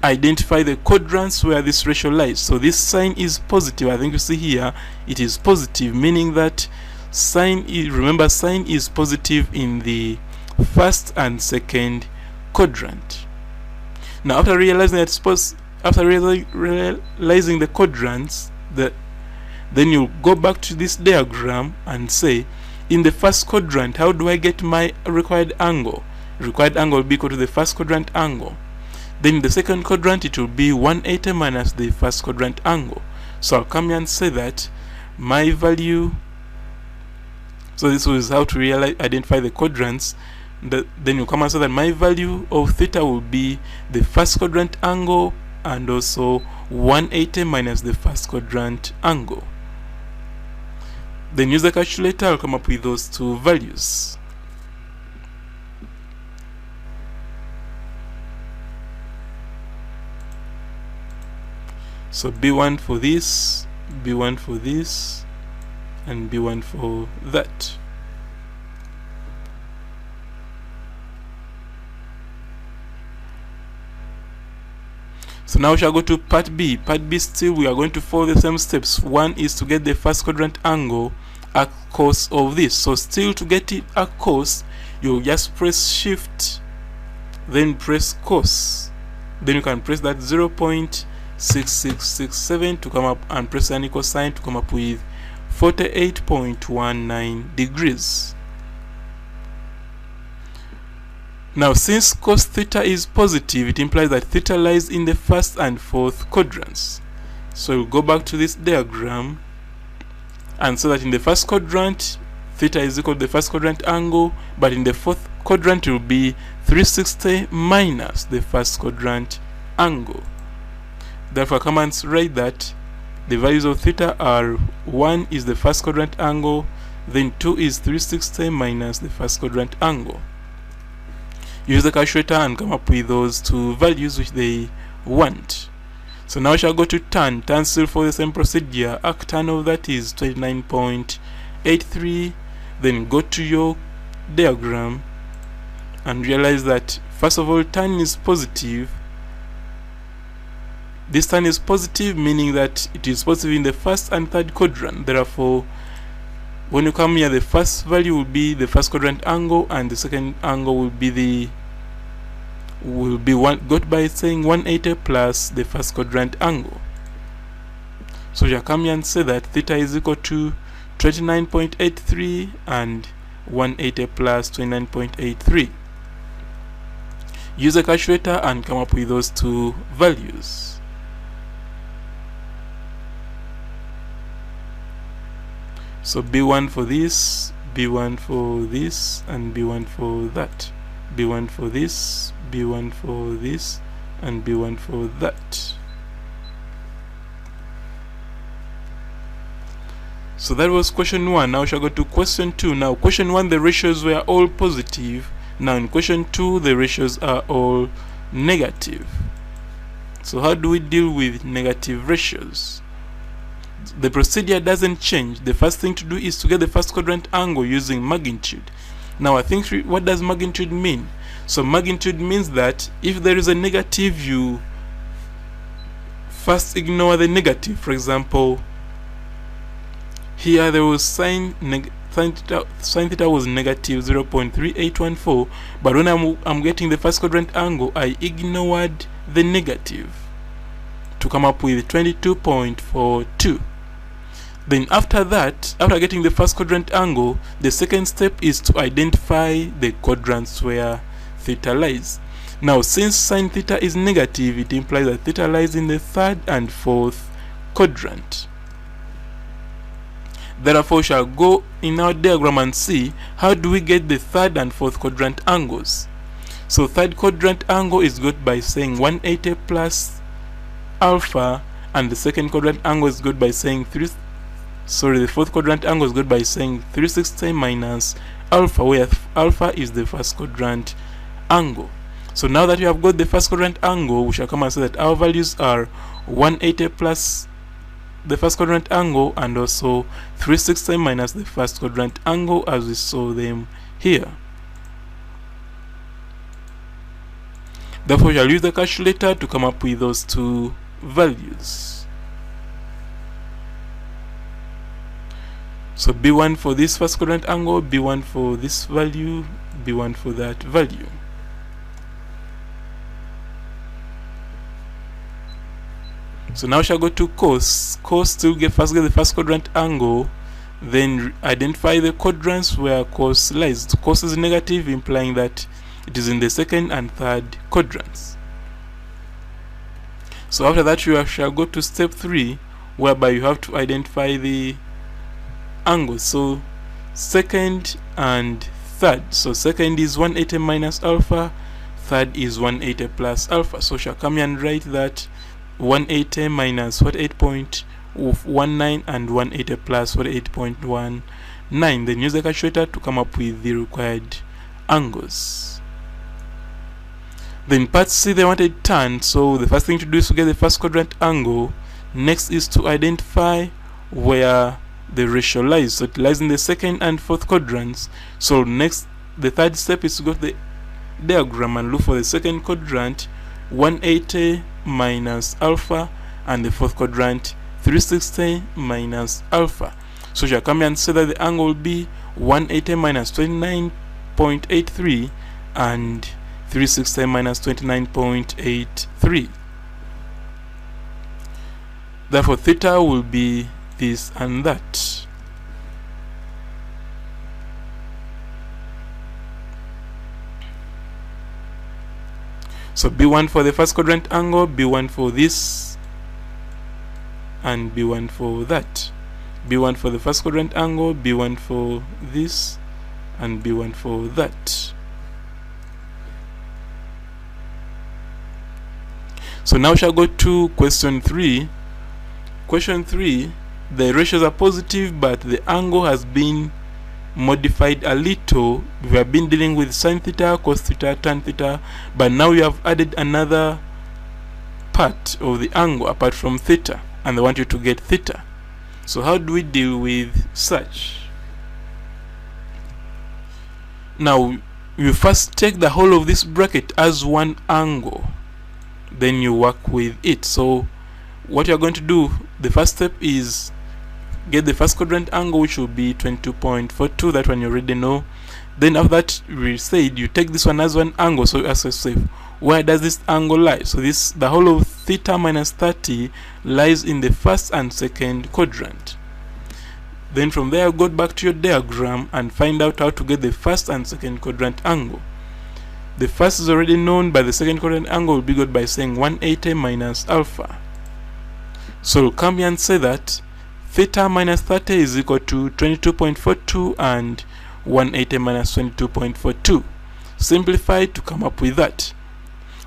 identify the quadrants where this ratio lies. So this sign is positive. I think you see here it is positive, meaning that sign is, remember, sign is positive in the first and second quadrant. Now after realizing that realizing the quadrants, then you go back to this diagram and say, in the first quadrant, how do I get my required angle? Required angle will be equal to the first quadrant angle. Then in the second quadrant, it will be 180 minus the first quadrant angle. So I'll come here and say that my value, so this is how to identify the quadrants. Then you come and say that my value of theta will be the first quadrant angle and also 180 minus the first quadrant angle. Then use the calculator, I'll come up with those two values. So B1 for this, B1 for this, and B1 for that. So now we shall go to part B. Part B, still we are going to follow the same steps. One is to get the first quadrant angle at cos of this. So still to get it at cos, you just press shift, then press cos. Then you can press that 0.6667 to come up and press an equal sign to come up with 48.19 degrees. Now since cos theta is positive, it implies that theta lies in the first and fourth quadrants. So we'll go back to this diagram and so that in the first quadrant theta is equal to the first quadrant angle, but in the fourth quadrant it will be 360 minus the first quadrant angle. Therefore come and write that the values of theta are 1 is the first quadrant angle, then 2 is 360 minus the first quadrant angle. Use the calculator and come up with those two values which they want. So now we shall go to tan. Tan still for the same procedure. Arctan of that is 29.83. Then go to your diagram and realize that first of all tan is positive. This tan is positive, meaning that it is positive in the first and third quadrant. Therefore, when you come here, the first value will be the first quadrant angle, and the second angle will be got by saying 180 plus the first quadrant angle. So you come here and say that theta is equal to 29.83 and 180 plus 29.83. Use a calculator and come up with those two values. So B1 for this, B1 for this, and B1 for that. B1 for this, B1 for this, and B1 for that. So that was question 1. Now we shall go to question 2. Now question 1, the ratios were all positive. Now in question 2, the ratios are all negative. So how do we deal with negative ratios? The procedure doesn't change. The first thing to do is to get the first quadrant angle using magnitude. Now I think, what does magnitude mean? So magnitude means that if there is a negative, you First, ignore the negative. For example, here there was sine theta was negative 0.3814, but when I'm getting the first quadrant angle, I ignored the negative to come up with 22.42. Then after that, after getting the first quadrant angle, the second step is to identify the quadrants where theta lies. Now, since sine theta is negative, it implies that theta lies in the third and fourth quadrant. Therefore, we shall go in our diagram and see how do we get the third and fourth quadrant angles. So third quadrant angle is got by saying 180 plus alpha, and the second quadrant angle is got by saying the fourth quadrant angle is got by saying 360 minus alpha, where alpha is the first quadrant angle. So now that we have got the first quadrant angle, we shall come and say that our values are 180 plus the first quadrant angle and also 360 minus the first quadrant angle as we saw them here. Therefore, we shall use the calculator to come up with those two values. So B1 for this first quadrant angle, B1 for this value, B1 for that value. So now we shall go to cos. Cos to first get the first quadrant angle, then identify the quadrants where cos lies. Cos is negative, implying that it is in the second and third quadrants. So after that, you shall go to step 3, whereby you have to identify the angles. So second and third. So second is 180 minus alpha, third is 180 plus alpha. So shall come here and write that 180 minus 48.19 and 180 plus 48.19. Then use the calculator to come up with the required angles. Then part C, they wanted tan. So the first thing to do is to get the first quadrant angle. Next is to identify where the ratio lies. So it lies in the second and fourth quadrants. So next, the third step is to go to the diagram and look for the second quadrant, 180 minus alpha, and the fourth quadrant 360 minus alpha. So you shall come here and say that the angle will be 180 minus 29.83 and 360 minus 29.83. Therefore theta will be this and that. So B1 for the first quadrant angle, B1 for this, and B1 for that. B1 for the first quadrant angle, B1 for this, and B1 for that. So now we shall go to question 3. Question 3, the ratios are positive, but the angle has been modified a little. We have been dealing with sin theta, cos theta, tan theta, but now we have added another part of the angle apart from theta, and they want you to get theta. So how do we deal with such? Now you first take the whole of this bracket as one angle, then you work with it. So what you are going to do, the first step is get the first quadrant angle, which will be 22.42. that one you already know. Then after that, we said you take this one as one angle, so you ask yourself, where does this angle lie? So the whole of theta minus 30 lies in the first and second quadrant. Then from there, go back to your diagram and find out how to get the first and second quadrant angle. The first is already known, but the second quadrant angle will be got by saying 180 minus alpha. So we'll come here and say that theta minus 30 is equal to 22.42 and 180 minus 22.42. Simplify to come up with that.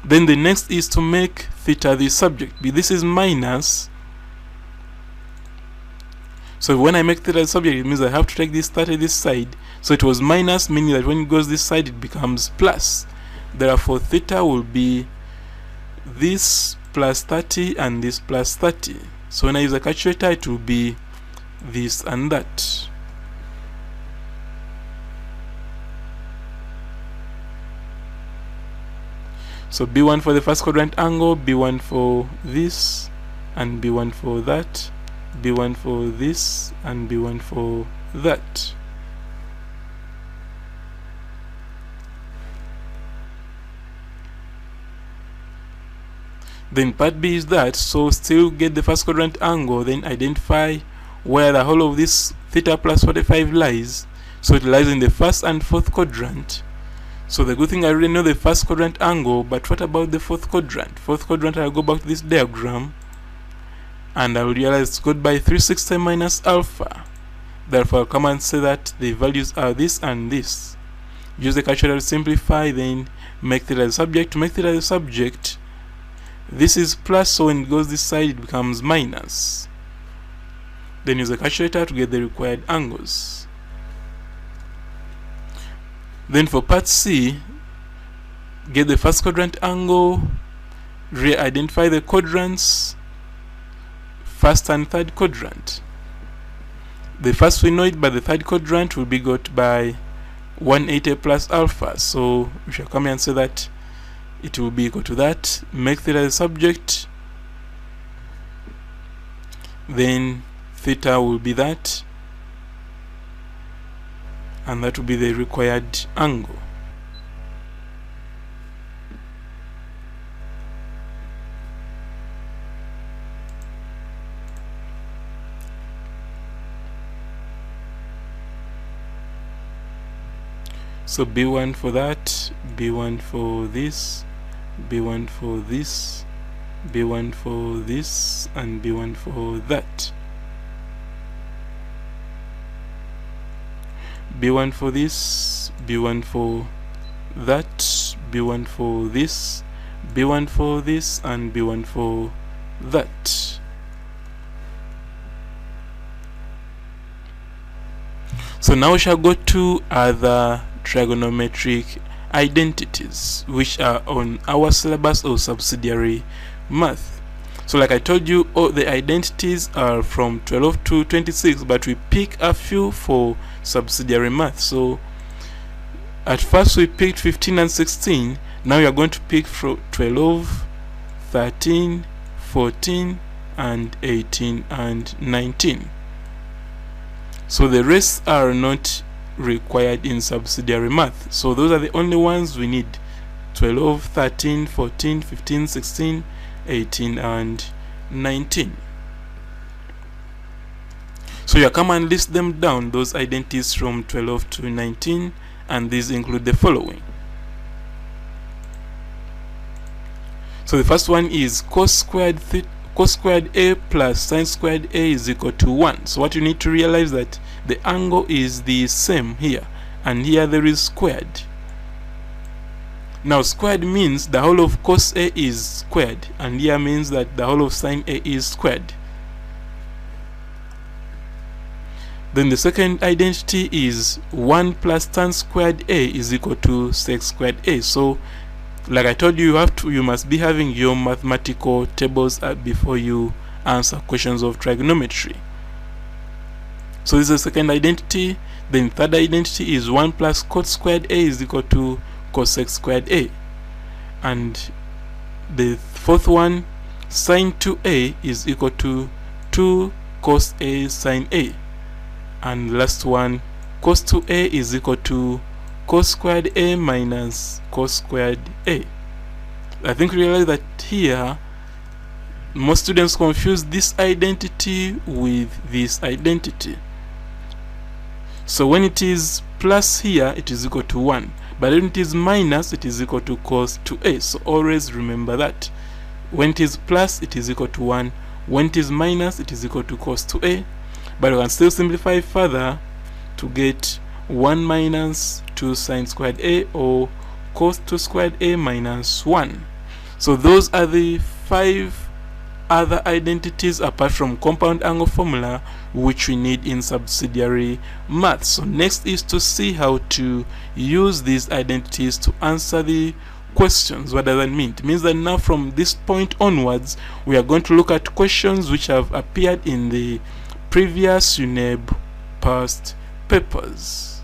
Then the next is to make theta the subject. This is minus. So when I make theta the subject, it means I have to take this 30 this side. So it was minus, meaning that when it goes this side, it becomes plus. Therefore, theta will be this plus 30 and this plus 30. So when I use a calculator, it will be this and that. So B1 for the first quadrant angle, B1 for this, and B1 for that, B1 for this, and B1 for that. Then part B is that, so still get the first quadrant angle, then identify where the whole of this theta plus 45 lies. So it lies in the first and fourth quadrant. So the good thing, I already know the first quadrant angle, but what about the fourth quadrant? Fourth quadrant, I'll go back to this diagram and I'll realize it's got by 360 minus alpha. Therefore I'll come and say that the values are this and this. Use the calculator to simplify, then make theta the subject. To make theta the subject, this is plus, so when it goes this side it becomes minus. Then use the calculator to get the required angles. Then for part C, get the first quadrant angle, re-identify the quadrants, first and third quadrant. The first we know it, but the third quadrant will be got by 180 plus alpha. So we shall come here and say that it will be equal to that. Make theta the subject, then theta will be that, and that will be the required angle. So B1 for that, B1 for this, B1 for this, B1 for this, and B1 for that. B1 for this, B1 for that, B1 for this, B1 for this, and B1 for that. So now we shall go to other trigonometric identities which are on our syllabus of subsidiary math. So like I told you, all the identities are from 12 to 26, but we pick a few for subsidiary math. So at first we picked 15 and 16. Now we are going to pick from 12, 13, 14, and 18 and 19. So the rest are not required in subsidiary math. So those are the only ones we need: 12, 13, 14, 15, 16, 18, and 19. So you come and list them down, those identities from 12 to 19, and these include the following. So the first one is cos squared a plus sine squared a is equal to 1. So what you need to realize that the angle is the same here, and here there is squared. Now squared means the whole of cos a is squared, and here means that the whole of sine a is squared. Then the second identity is 1 plus tan squared a is equal to sec squared a. So like I told you, you must be having your mathematical tables before you answer questions of trigonometry. So this is the second identity. Then third identity is 1 plus cot squared a is equal to cosec squared a. And the fourth one, sine 2a is equal to 2 cos a sine a. And the last one, cos 2a is equal to cos squared a minus cos squared a. I think we realize that here most students confuse this identity with this identity. So when it is plus here, it is equal to 1, but when it is minus, it is equal to cos 2a. So always remember that when it is plus, it is equal to 1, when it is minus, it is equal to cos 2a. But we can still simplify further to get 1 minus 2 sine squared a, or cos 2 squared a minus 1. So those are the 5 other identities apart from compound angle formula which we need in subsidiary math. So next is to see how to use these identities to answer the questions. What does that mean? It means that now from this point onwards we are going to look at questions which have appeared in the previous UNEB past papers.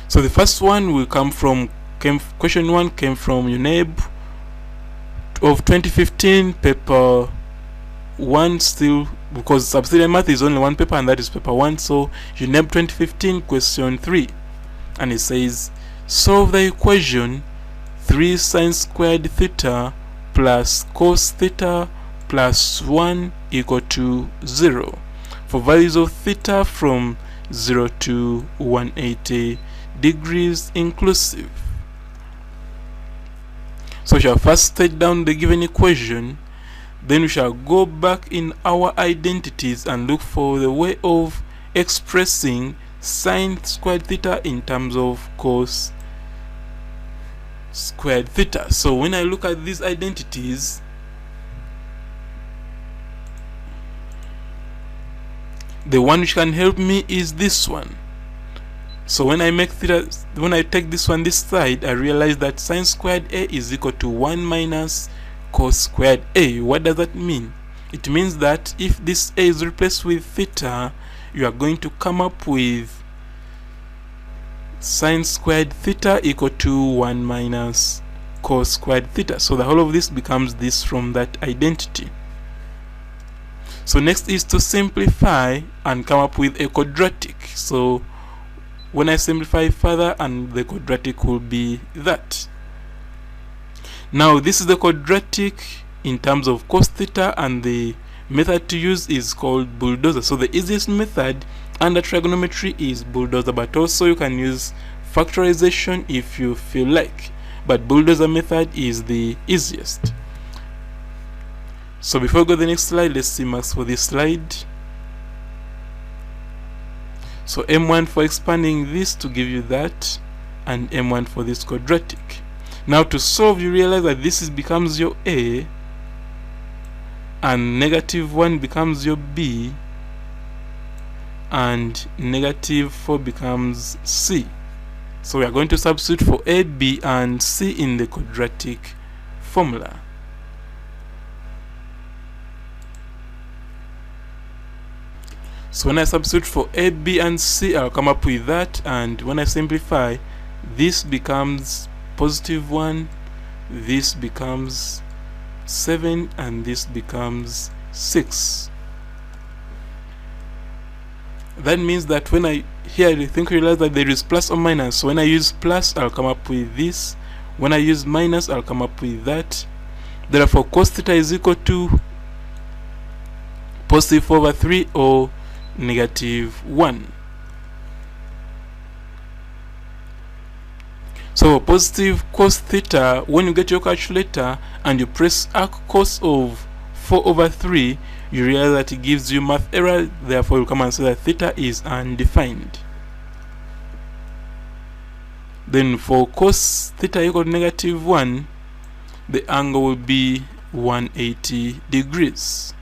So the first one will come from question 1 came from UNEB of 2015, paper 1 still, because subsidiary math is only one paper and that is paper 1. So UNEB 2015 question 3, and it says solve the equation 3 sine squared theta plus cos theta plus 1 equal to 0 for values of theta from 0 to 180 degrees inclusive. So we shall first take down the given equation, then we shall go back in our identities and look for the way of expressing sine squared theta in terms of cos squared theta. So when I look at these identities, the one which can help me is this one. So when I make theta, when I take this one this side, I realize that sine squared a is equal to 1 minus cos squared a. What does that mean? It means that if this a is replaced with theta, you are going to come up with sine squared theta equal to 1 minus cos squared theta. So the whole of this becomes this from that identity. So next is to simplify and come up with a quadratic. So when I simplify further, and the quadratic will be that. Now this is the quadratic in terms of cos theta, and the method to use is called bulldozer. So the easiest method under trigonometry is bulldozer, but also you can use factorization if you feel like, but bulldozer method is the easiest. So before we go to the next slide, let's see marks for this slide. So M1 for expanding this to give you that, and M1 for this quadratic. Now to solve, you realize that this becomes your A, and -1 becomes your B, and -4 becomes C. So we are going to substitute for A, B, and C in the quadratic formula. So when I substitute for A, B, and C, I'll come up with that, and when I simplify, this becomes +1, this becomes 7, and this becomes 6. That means that when I realize that there is plus or minus. So when I use plus, I'll come up with this. When I use minus, I'll come up with that. Therefore, cos theta is equal to +4/3 or -1. So positive cos theta, when you get your calculator and you press arc cos of 4/3, you realize that it gives you math error. Therefore you come and say that theta is undefined. Then for cos theta equal to -1, the angle will be 180 degrees.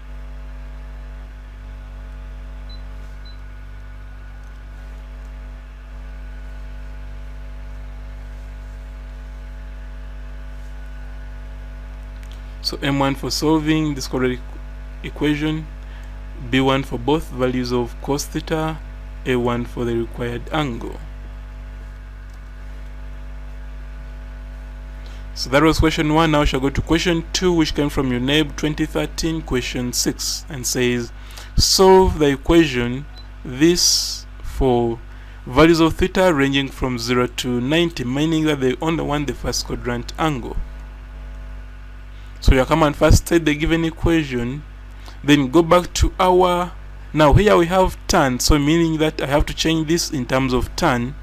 So M1 for solving this quadratic equation, B1 for both values of cos theta, A1 for the required angle. So that was question 1. Now we shall go to question 2, which came from UNEB 2013 question 6, and says solve the equation this for values of theta ranging from 0 to 90, meaning that they only want the first quadrant angle. So you come and first state the given equation, then go back to our, now here we have tan, so meaning that I have to change this in terms of tan.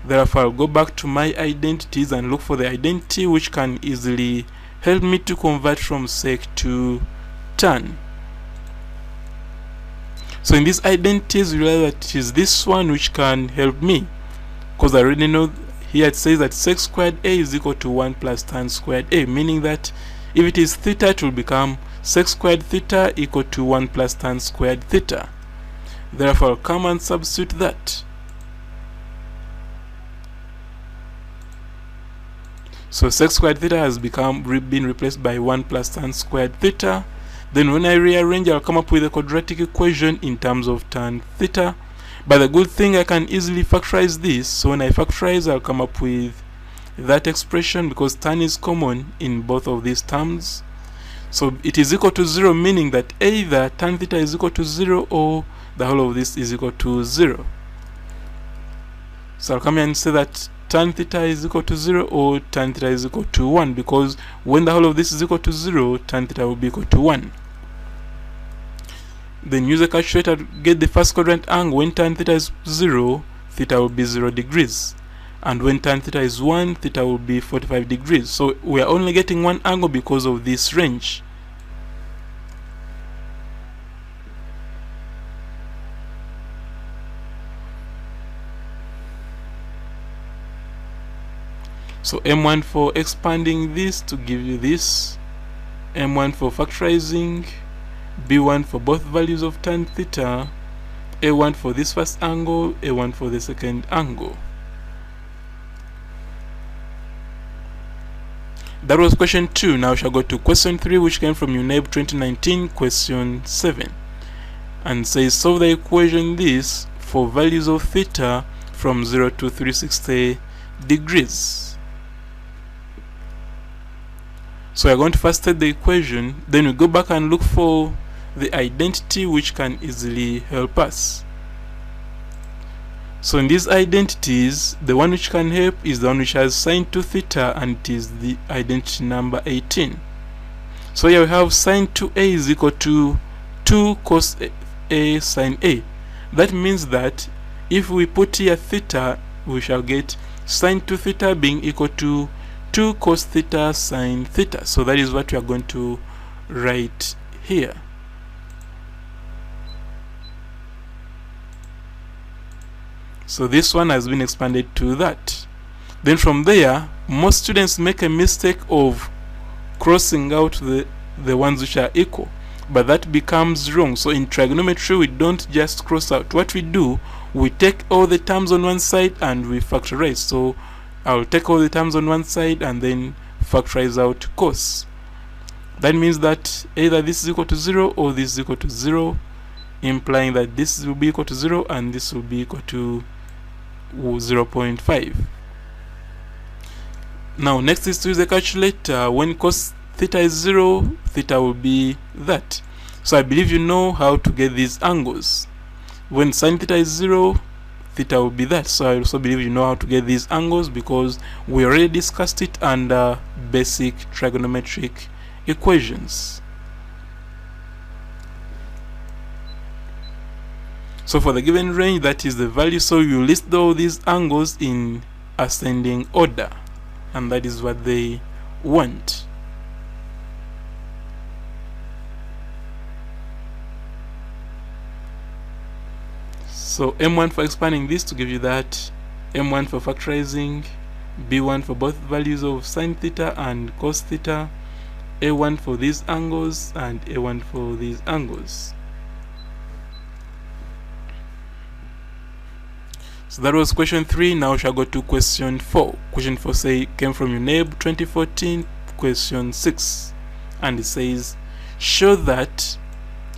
Therefore I'll go back to my identities and look for the identity which can easily help me to convert from sec to tan. So in these identities, you realize that it is this one which can help me, because I already know here it says that sec squared a is equal to 1 plus tan squared a, meaning that if it is theta, it will become sec squared theta equal to 1 plus tan squared theta. Therefore I'll come and substitute that. So sec squared theta has been replaced by 1 plus tan squared theta. Then when I rearrange, I'll come up with a quadratic equation in terms of tan theta. But the good thing, I can easily factorize this. So when I factorize, I'll come up with that expression because tan is common in both of these terms. So it is equal to 0, meaning that either tan theta is equal to 0 or the whole of this is equal to 0. So I'll come here and say that tan theta is equal to 0 or tan theta is equal to 1, because when the whole of this is equal to 0, tan theta will be equal to 1. Then use a calculator to get the first quadrant angle. When tan theta is 0, theta will be 0 degrees. And when tan theta is 1, theta will be 45 degrees. So we are only getting one angle because of this range. So M1 for expanding this to give you this, M1 for factorizing, B1 for both values of tan theta, A1 for this first angle, A1 for the second angle. That was question 2. Now we shall go to question 3, which came from UNEB 2019, question 7. And says solve the equation this for values of theta from 0 to 360 degrees. So we are going to first state the equation, then we go back and look for the identity which can easily help us. So in these identities, the one which can help is the one which has sine 2 theta, and it is the identity number 18. So here we have sine 2a is equal to 2 cos a sine a. That means that if we put here theta, we shall get sine 2 theta being equal to 2 cos theta sine theta. So that is what we are going to write here. So this one has been expanded to that. Then from there, most students make a mistake of crossing out the ones which are equal, but that becomes wrong. So in trigonometry, we don't just cross out. What we do, we take all the terms on one side and we factorize. So I'll take all the terms on one side and then factorize out cos. That means that either this is equal to 0 or this is equal to 0, implying that this will be equal to 0 and this will be equal to 0.5. Now next is to use a calculator. When cos theta is 0, theta will be that. So I believe you know how to get these angles. When sin theta is 0, theta will be that. So I also believe you know how to get these angles because we already discussed it under basic trigonometric equations. So for the given range, that is the value. So you list all these angles in ascending order, and that is what they want. So M1 for expanding this to give you that, M1 for factorizing, B1 for both values of sin theta and cos theta, A1 for these angles and A1 for these angles. So that was question 3. Now we shall go to question 4. Question 4 came from UNEB 2014, question 6, and it says show that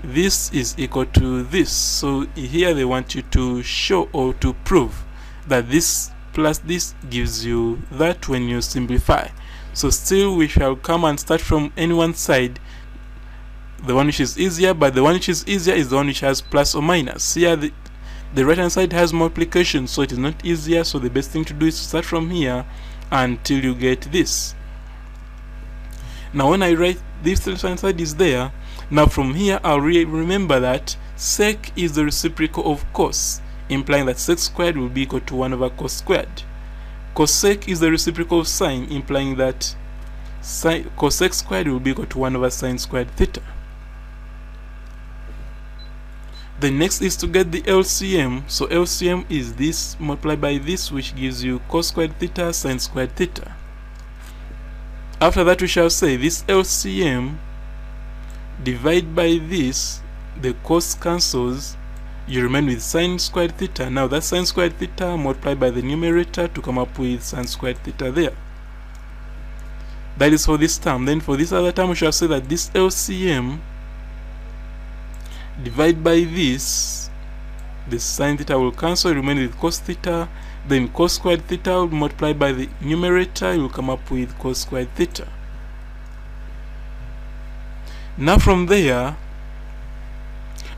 this is equal to this. So here they want you to show or to prove that this plus this gives you that when you simplify. So still we shall come and start from any one side, the one which is easier, but the one which is easier is the one which has plus or minus. Here the right hand side has multiplication, so it is not easier. So the best thing to do is to start from here until you get this. Now when I write this left hand side is there, now from here I'll remember that sec is the reciprocal of cos, implying that sec squared will be equal to 1 over cos squared. Cosec is the reciprocal of sine, implying that cosec squared will be equal to 1 over sine squared theta. The next is to get the LCM. So LCM is this multiplied by this, which gives you cos squared theta sine squared theta. After that we shall say this LCM divide by this, the cos cancels, you remain with sine squared theta. Now that sine squared theta multiplied by the numerator to come up with sine squared theta there. That is for this term. Then for this other term we shall say that this LCM divide by this, the sine theta will cancel, remain with cos theta, Then cos squared theta will multiply by the numerator, you will come up with cos squared theta. Now from there,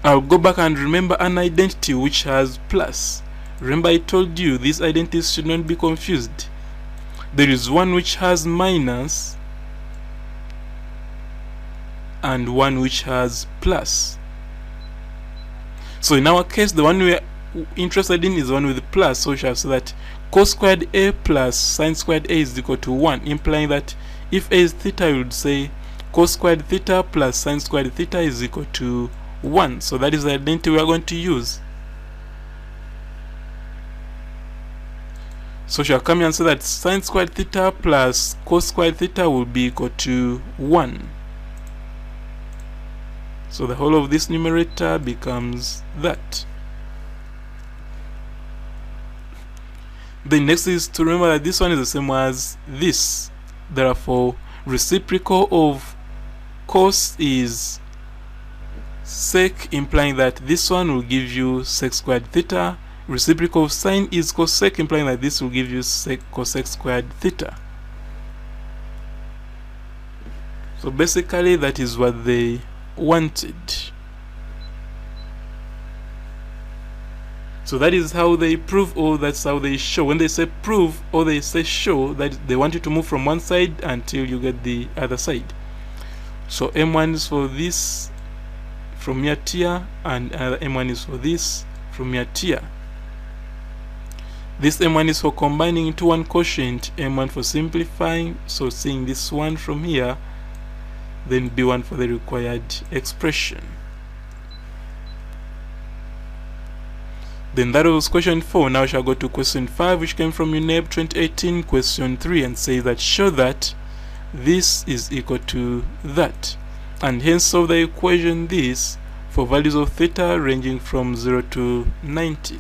I'll go back and remember an identity which has plus. Remember I told you these identities should not be confused. There is one which has minus and one which has plus. So in our case, the one we are interested in is the one with plus, so we shall say that cos squared a plus sin squared a is equal to 1, implying that if a is theta, you would say cos squared theta plus sin squared theta is equal to 1. So that is the identity we are going to use. So we shall come here and say that sin squared theta plus cos squared theta will be equal to 1. So the whole of this numerator becomes that. The next is to remember that this one is the same as this. Therefore, reciprocal of cos is sec, implying that this one will give you sec squared theta. Reciprocal of sine is cosec, implying that this will give you sec cosec squared theta. So basically that is what they wanted. So that is how they prove, or that's how they show. When they say prove or they say show, that they want you to move from one side until you get the other side. So M1 is for this from here to here, and M1 is for this from here to here. This M1 is for combining into one quotient, M1 for simplifying, so seeing this one from here, then B1 for the required expression. Then that was question 4. Now we shall go to question 5, which came from UNEB 2018, question 3, and says that show that this is equal to that, and hence solve the equation this for values of theta ranging from 0 to 90.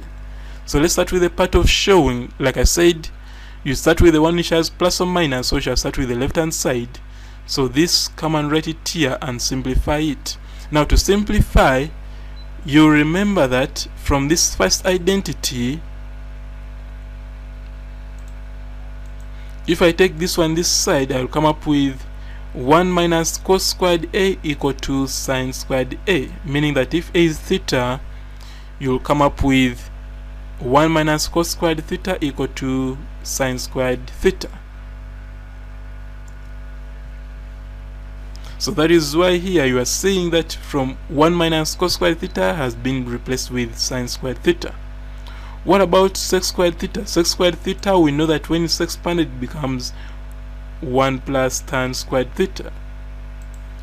So let's start with the part of showing. Like I said, you start with the one which has plus or minus, so we shall start with the left hand side. So this, come and write it here and simplify it. Now to simplify, you remember that from this first identity, if I take this one this side, I will come up with 1 minus cos squared a equal to sin squared a, meaning that if a is theta, you will come up with 1 minus cos squared theta equal to sin squared theta. So that is why here you are seeing that from 1 minus cos squared theta has been replaced with sin squared theta. What about sec squared theta? Sec squared theta, we know that when it's expanded it becomes 1 plus tan squared theta.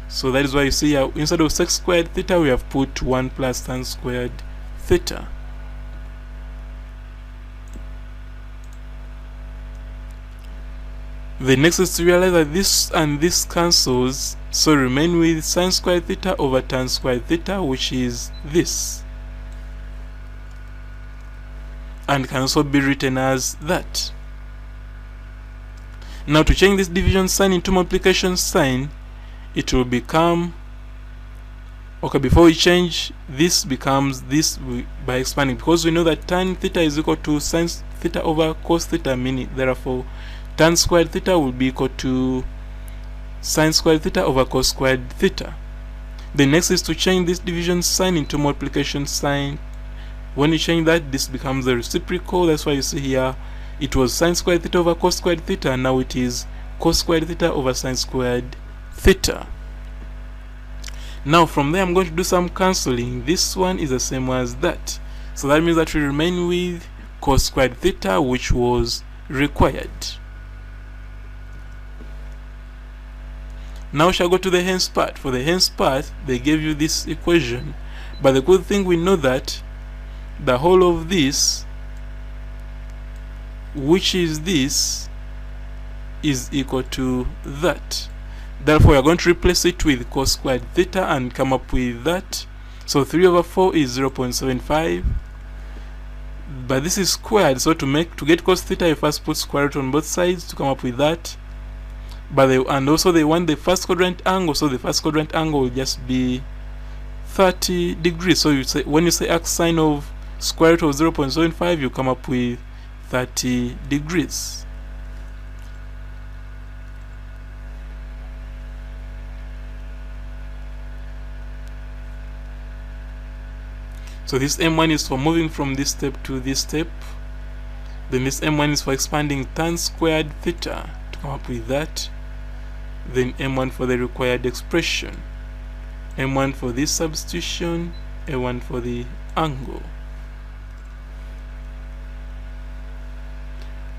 So that is why you see here, instead of sec squared theta, we have put 1 plus tan squared theta. The next is to realize that this and this cancels, so remain with sin squared theta over tan squared theta, which is this, and can also be written as that. Now to change this division sign into multiplication sign, it will become, okay, before we change, this becomes this by expanding, because we know that tan theta is equal to sin theta over cos theta, meaning therefore tan squared theta will be equal to sin squared theta over cos squared theta. The next is to change this division sign into multiplication sign. When you change that, this becomes the reciprocal. That's why you see here it was sin squared theta over cos squared theta, and now it is cos squared theta over sin squared theta. Now from there I'm going to do some cancelling. This one is the same as that, so that means that we remain with cos squared theta, which was required. Now we shall go to the hence part. For the hence part, they gave you this equation, but the good thing, we know that the whole of this, which is this, is equal to that. Therefore we are going to replace it with cos squared theta and come up with that. So 3 over 4 is 0.75, but this is squared, so to get cos theta you first put square root on both sides to come up with that. But and also they want the first quadrant angle, so the first quadrant angle will just be 30 degrees. So you say, when you say arc sine of square root of 0.75, you come up with 30 degrees. So this M1 is for moving from this step to this step. Then this M1 is for expanding tan squared theta to come up with that. Then M1 for the required expression. M1 for this substitution, A1 for the angle.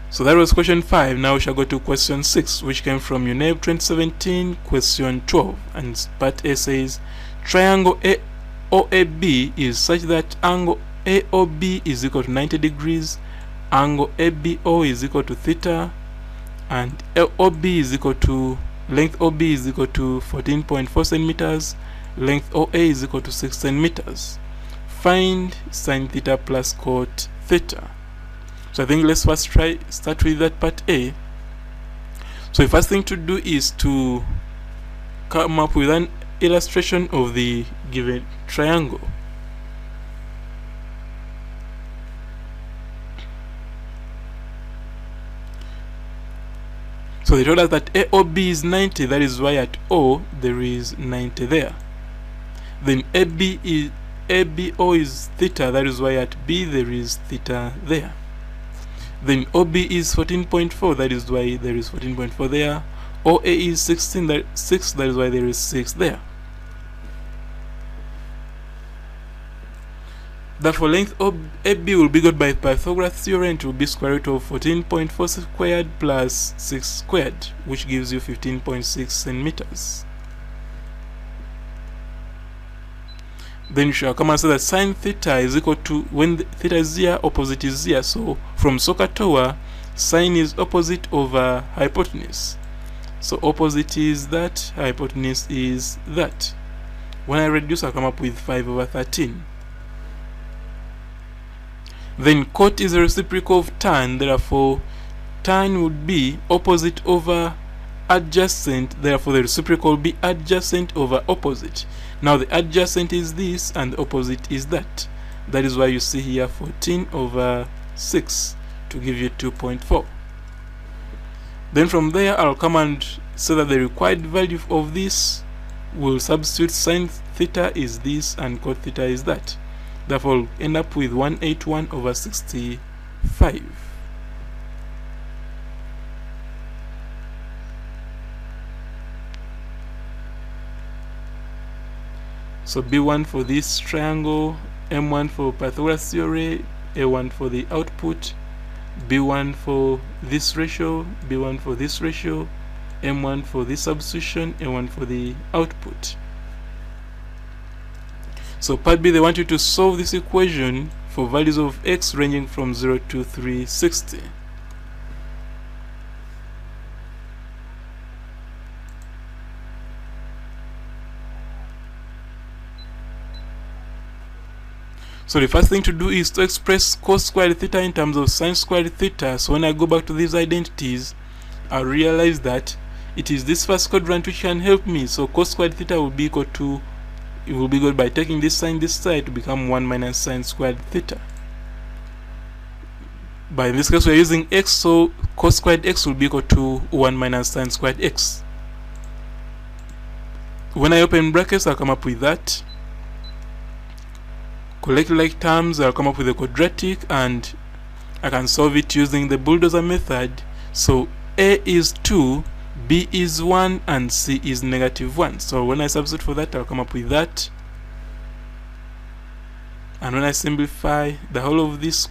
So that was question 5. Now we shall go to question 6, which came from UNEB 2017, question 12. And part A says, triangle OAB is such that angle AOB is equal to 90 degrees, angle ABO is equal to theta, and OB is equal to, length OB is equal to 14.4 centimeters, length OA is equal to 6 centimeters. Find sine theta plus cot theta. So I think let's first start with that part A. So the first thing to do is to come up with an illustration of the given triangle. So they told us that AOB is 90, that is why at O there is 90 there. Then ABO is theta, that is why at B there is theta there. Then OB is 14.4, that is why there is 14.4 there. OA is 6, that is why there is 6 there. Therefore, length of AB will be got by Pythagoras theorem. It will be square root of 14.4 squared plus 6 squared, which gives you 15.6 centimeters. Then you shall come and say that sine theta is equal to, when theta is here, opposite is here. So from SOHCAHTOA, sine is opposite over hypotenuse. So opposite is that, hypotenuse is that. When I reduce, I'll come up with 5 over 13. Then cot is a reciprocal of tan, therefore tan would be opposite over adjacent, therefore the reciprocal will be adjacent over opposite. Now the adjacent is this and the opposite is that. That is why you see here 14 over 6 to give you 2.4. Then from there I'll come and say that the required value of this will substitute sine theta is this and cot theta is that. Therefore we'll end up with 181 over 65. So B1 for this triangle, M1 for Pythagoras theorem, A1 for the output, B1 for this ratio, B1 for this ratio, M1 for this substitution, A1 for the output. So part B, they want you to solve this equation for values of x ranging from 0 to 360. So the first thing to do is to express cos squared theta in terms of sine squared theta. So when I go back to these identities, I realize that it is this first quadrant which can help me. So cos squared theta will be equal to, it will be good by taking this sine this side to become 1 minus sine squared theta. But in this case we are using x, so cos squared x will be equal to 1 minus sine squared x. When I open brackets, I'll come up with that. Collect like terms, I'll come up with a quadratic, and I can solve it using the bulldozer method. So A is 2, B is 1, and C is -1. So when I substitute for that, I'll come up with that. And when I simplify, the whole of this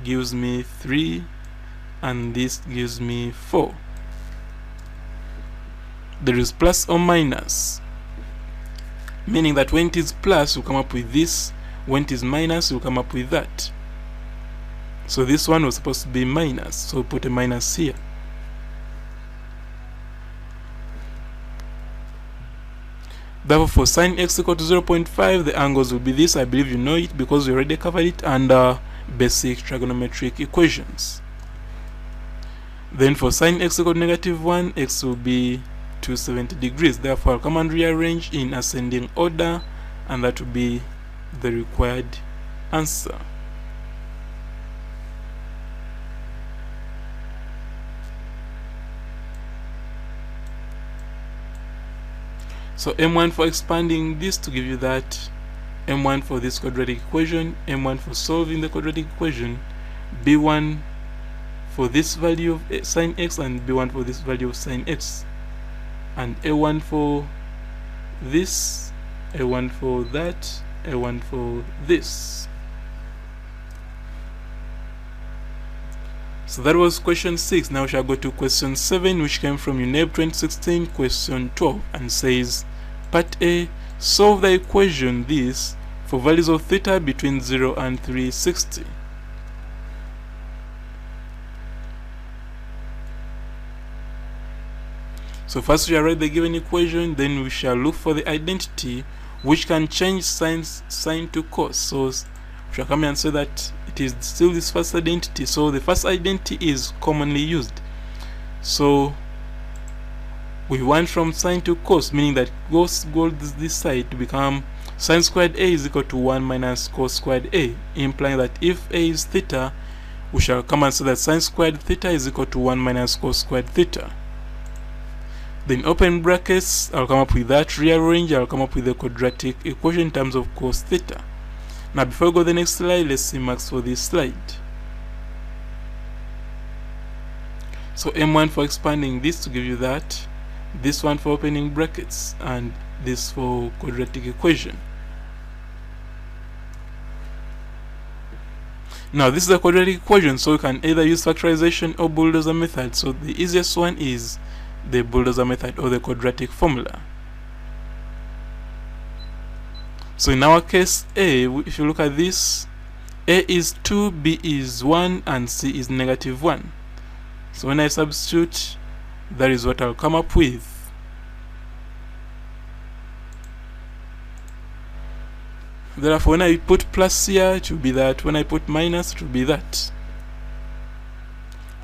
gives me 3, and this gives me 4. There is plus or minus, meaning that when it is plus, we'll come up with this. When it is minus, we'll come up with that. So this one was supposed to be minus, so we'll put a minus here. Therefore, for sine x equal to 0.5, the angles will be this. I believe you know it because we already covered it under basic trigonometric equations. Then for sine x equal to -1, x will be 270 degrees. Therefore, I'll come and rearrange in ascending order, and that will be the required answer. So M1 for expanding this to give you that, M1 for this quadratic equation, M1 for solving the quadratic equation, B1 for this value of sine x, and B1 for this value of sine x, and A1 for this, A1 for that, A1 for this. So that was question 6. Now we shall go to question 7, which came from UNEB 2016 question 12, and says, part A, solve the equation this for values of theta between 0 and 360. So first we shall write the given equation, then we shall look for the identity which can change sine to cos. So we shall come here and say that it is still this first identity. So the first identity is commonly used. So we went from sine to cos, meaning that cos goes this side to become sine squared a is equal to 1 minus cos squared a, implying that if a is theta, we shall come and say that sine squared theta is equal to 1 minus cos squared theta. Then open brackets, I'll come up with that, rearrange, I'll come up with the quadratic equation in terms of cos theta. Now before we go to the next slide, let's see marks for this slide. So M1 for expanding this to give you that, this one for opening brackets, and this for quadratic equation. Now this is a quadratic equation, so you can either use factorization or bulldozer method. So the easiest one is the bulldozer method or the quadratic formula. So in our case A, if you look at this, A is 2, B is 1, and C is -1. So when I substitute, that is what I'll come up with. Therefore, when I put plus here, it will be that. When I put minus, it will be that.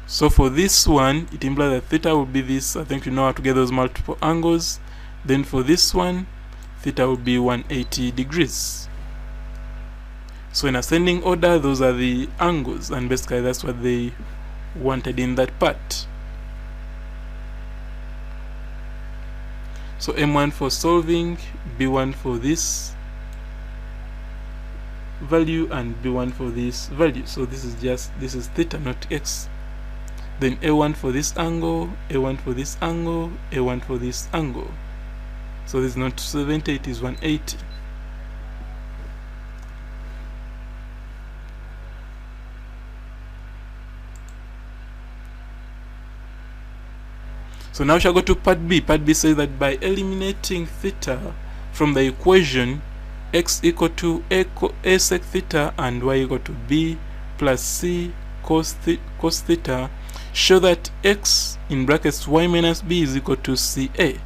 So for this one, it implies that theta will be this. I think you know how to get those multiple angles. Then for this one, theta will be 180 degrees. So in ascending order, those are the angles, and basically that's what they wanted in that part. So M1 for solving, B1 for this value, and B1 for this value. So this is theta, not x. Then A1 for this angle, A1 for this angle, A1 for this angle. So this is not 270, it is 180. So now we shall go to part B. Part B says that by eliminating theta from the equation, x equal to a sec theta and y equal to b plus c cos theta, show that x in brackets y minus b is equal to ca.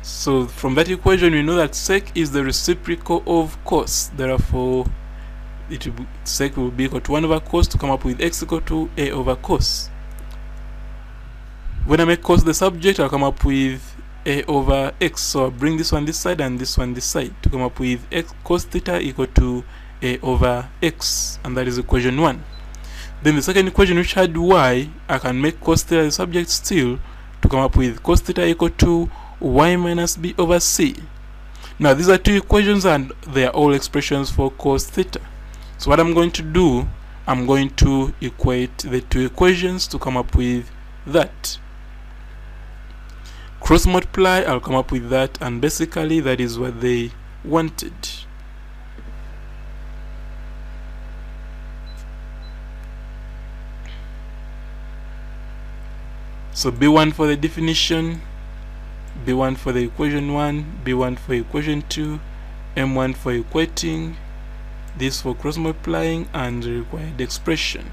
So from that equation we know that sec is the reciprocal of cos, therefore sec will be equal to 1 over cos to come up with x equal to a over cos. When I make cos the subject, I'll come up with a over x, so I'll bring this one this side and this one this side to come up with x cos theta equal to a over x, and that is equation 1. Then the second equation, which had y, I can make cos theta the subject still to come up with cos theta equal to y minus b over c. Now these are two equations and they are all expressions for cos theta. So what I'm going to do, I'm going to equate the two equations to come up with that. Cross multiply, I'll come up with that, and basically that is what they wanted. So B1 for the definition, B1 for the equation 1, B1 for equation 2, M1 for equating, this for cross multiplying, and the required expression.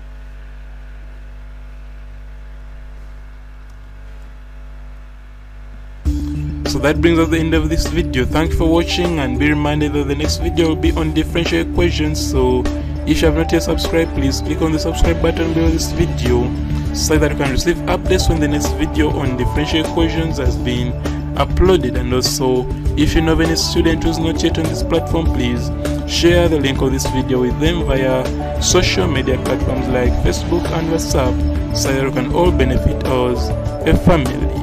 So that brings us to the end of this video. Thank you for watching, and be reminded that the next video will be on differential equations. So if you have not yet subscribed, please click on the subscribe button below this video so that you can receive updates when the next video on differential equations has been uploaded. And also, if you know of any student who's not yet on this platform, please share the link of this video with them via social media platforms like Facebook and WhatsApp, so that we can all benefit as a family.